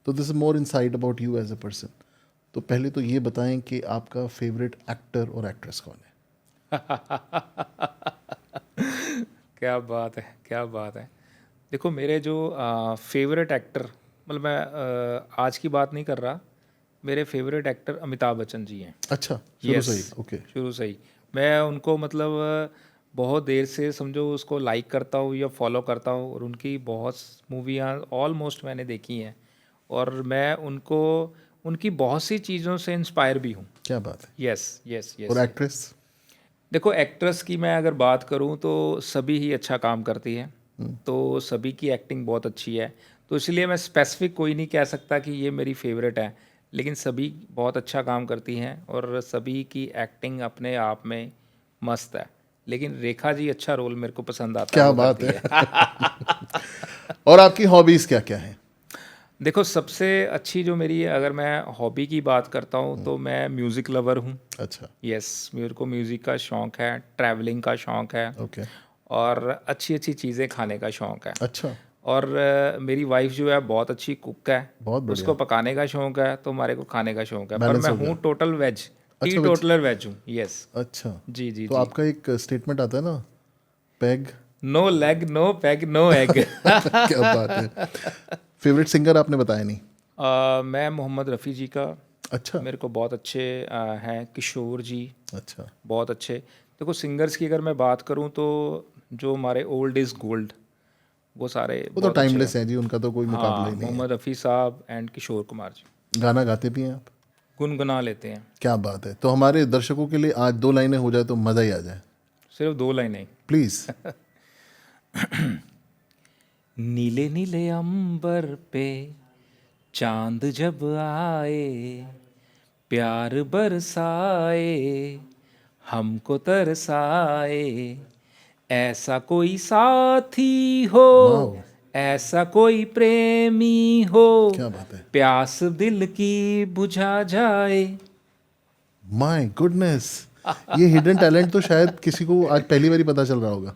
[SPEAKER 1] तो this is more insight about you as a person. तो पहले तो ये बताएं कि आपका फेवरेट एक्टर और एक्ट्रेस कौन है?
[SPEAKER 2] क्या बात है, क्या बात है। देखो मेरे जो फेवरेट एक्टर, मतलब मैं आज की बात नहीं कर रहा, मेरे फेवरेट एक्टर अमिताभ बच्चन जी हैं।
[SPEAKER 1] अच्छा शुरू
[SPEAKER 2] Yes,
[SPEAKER 1] से ही ओके
[SPEAKER 2] शुरू से ही मैं उनको मतलब बहुत देर से समझो उसको लाइक करता हूँ या फॉलो करता हूँ, और उनकी बहुत मूवियाँ ऑलमोस्ट मैंने देखी हैं, और मैं उनको उनकी बहुत सी चीज़ों से इंस्पायर भी हूँ।
[SPEAKER 1] क्या बात है।
[SPEAKER 2] Yes yes yes.
[SPEAKER 1] और एक्ट्रेस?
[SPEAKER 2] देखो एक्ट्रेस की मैं अगर बात करूं तो सभी ही अच्छा काम करती है, तो सभी की एक्टिंग बहुत अच्छी है, तो इसलिए मैं स्पेसिफिक कोई नहीं कह सकता कि ये मेरी फेवरेट है, लेकिन सभी बहुत अच्छा काम करती हैं और सभी की एक्टिंग अपने आप में मस्त है। लेकिन रेखा जी अच्छा रोल मेरे को पसंद आता है,
[SPEAKER 1] क्या
[SPEAKER 2] वो
[SPEAKER 1] बात
[SPEAKER 2] करती
[SPEAKER 1] है। और आपकी हॉबीज क्या क्या हैं?
[SPEAKER 2] देखो सबसे अच्छी जो मेरी अगर मैं हॉबी की बात करता हूँ तो मैं म्यूज़िक लवर हूँ।
[SPEAKER 1] अच्छा
[SPEAKER 2] यस, मेरे को म्यूज़िक का शौक़ है, ट्रैवलिंग का शौक़ है,
[SPEAKER 1] ओके
[SPEAKER 2] और अच्छी अच्छी चीज़ें खाने का शौक़ है।
[SPEAKER 1] अच्छा
[SPEAKER 2] और मेरी वाइफ जो है बहुत अच्छी कुक है,
[SPEAKER 1] बहुत बढ़िया।
[SPEAKER 2] उसको पकाने का शौक़ है तो हमारे को खाने का शौक़ है। पर
[SPEAKER 1] Balance
[SPEAKER 2] मैं
[SPEAKER 1] हो गया।
[SPEAKER 2] हूँ total veg, teetotaler veg हूँ, यस।
[SPEAKER 1] अच्छा,
[SPEAKER 2] जी जी
[SPEAKER 1] तो आपका एक स्टेटमेंट आता है ना, peg.
[SPEAKER 2] No leg no peg no egg.
[SPEAKER 1] क्या बात है। फेवरेट सिंगर आपने बताया नहीं।
[SPEAKER 2] मैं मोहम्मद रफ़ी जी का,
[SPEAKER 1] अच्छा
[SPEAKER 2] मेरे को बहुत अच्छे हैं। किशोर जी
[SPEAKER 1] अच्छा।
[SPEAKER 2] बहुत अच्छे। देखो सिंगर्स की अगर मैं बात करूं तो जो हमारे ओल्ड इज़ गोल्ड, वो सारे
[SPEAKER 1] वो तो
[SPEAKER 2] बहुत अच्छे
[SPEAKER 1] टाइमलेस
[SPEAKER 2] हैं।
[SPEAKER 1] है जी, उनका तो कोई मुकाबला
[SPEAKER 2] हाँ,
[SPEAKER 1] ही नहीं
[SPEAKER 2] मोहम्मद रफ़ी साहब एंड किशोर कुमार जी
[SPEAKER 1] है। गाना गाते भी हैं आप?
[SPEAKER 2] गुनगुना लेते हैं।
[SPEAKER 1] क्या बात है। तो हमारे दर्शकों के लिए आज 2 लाइनें हो जाए तो मज़ा ही आ जाए,
[SPEAKER 2] सिर्फ 2 लाइनें।
[SPEAKER 1] प्लीज़।
[SPEAKER 2] नीले नीले अंबर पे चांद जब आए, प्यार बरसाए, हमको तरसाए, ऐसा कोई साथी हो,
[SPEAKER 1] वाओ,
[SPEAKER 2] ऐसा कोई प्रेमी हो,
[SPEAKER 1] क्या बात है।
[SPEAKER 2] प्यास दिल की बुझा जाए।
[SPEAKER 1] माय गुडनेस, ये हिडन टैलेंट तो शायद किसी को आज पहली बार ही पता चल रहा होगा।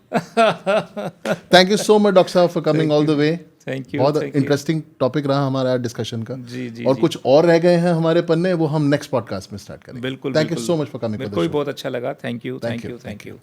[SPEAKER 1] Thank you so much doctor साहब for coming all the way.
[SPEAKER 2] Thank you,
[SPEAKER 1] बहुत
[SPEAKER 2] थैंक यू।
[SPEAKER 1] इंटरेस्टिंग टॉपिक रहा हमारा डिस्कशन का।
[SPEAKER 2] जी जी
[SPEAKER 1] और
[SPEAKER 2] जी,
[SPEAKER 1] कुछ और रह गए हैं हमारे पन्ने, वो हम नेक्स्ट पॉडकास्ट में स्टार्ट करेंगे।
[SPEAKER 2] बिल्कुल
[SPEAKER 1] थैंक यू
[SPEAKER 2] बिल्कुल।
[SPEAKER 1] सो मच फॉर कमिंग
[SPEAKER 2] मेरे
[SPEAKER 1] फॉर
[SPEAKER 2] को
[SPEAKER 1] द
[SPEAKER 2] भी
[SPEAKER 1] शो।
[SPEAKER 2] बहुत अच्छा लगा। Thank you,
[SPEAKER 1] Thank
[SPEAKER 2] thank
[SPEAKER 1] you,
[SPEAKER 2] you,
[SPEAKER 1] thank
[SPEAKER 2] thank
[SPEAKER 1] you.
[SPEAKER 2] You.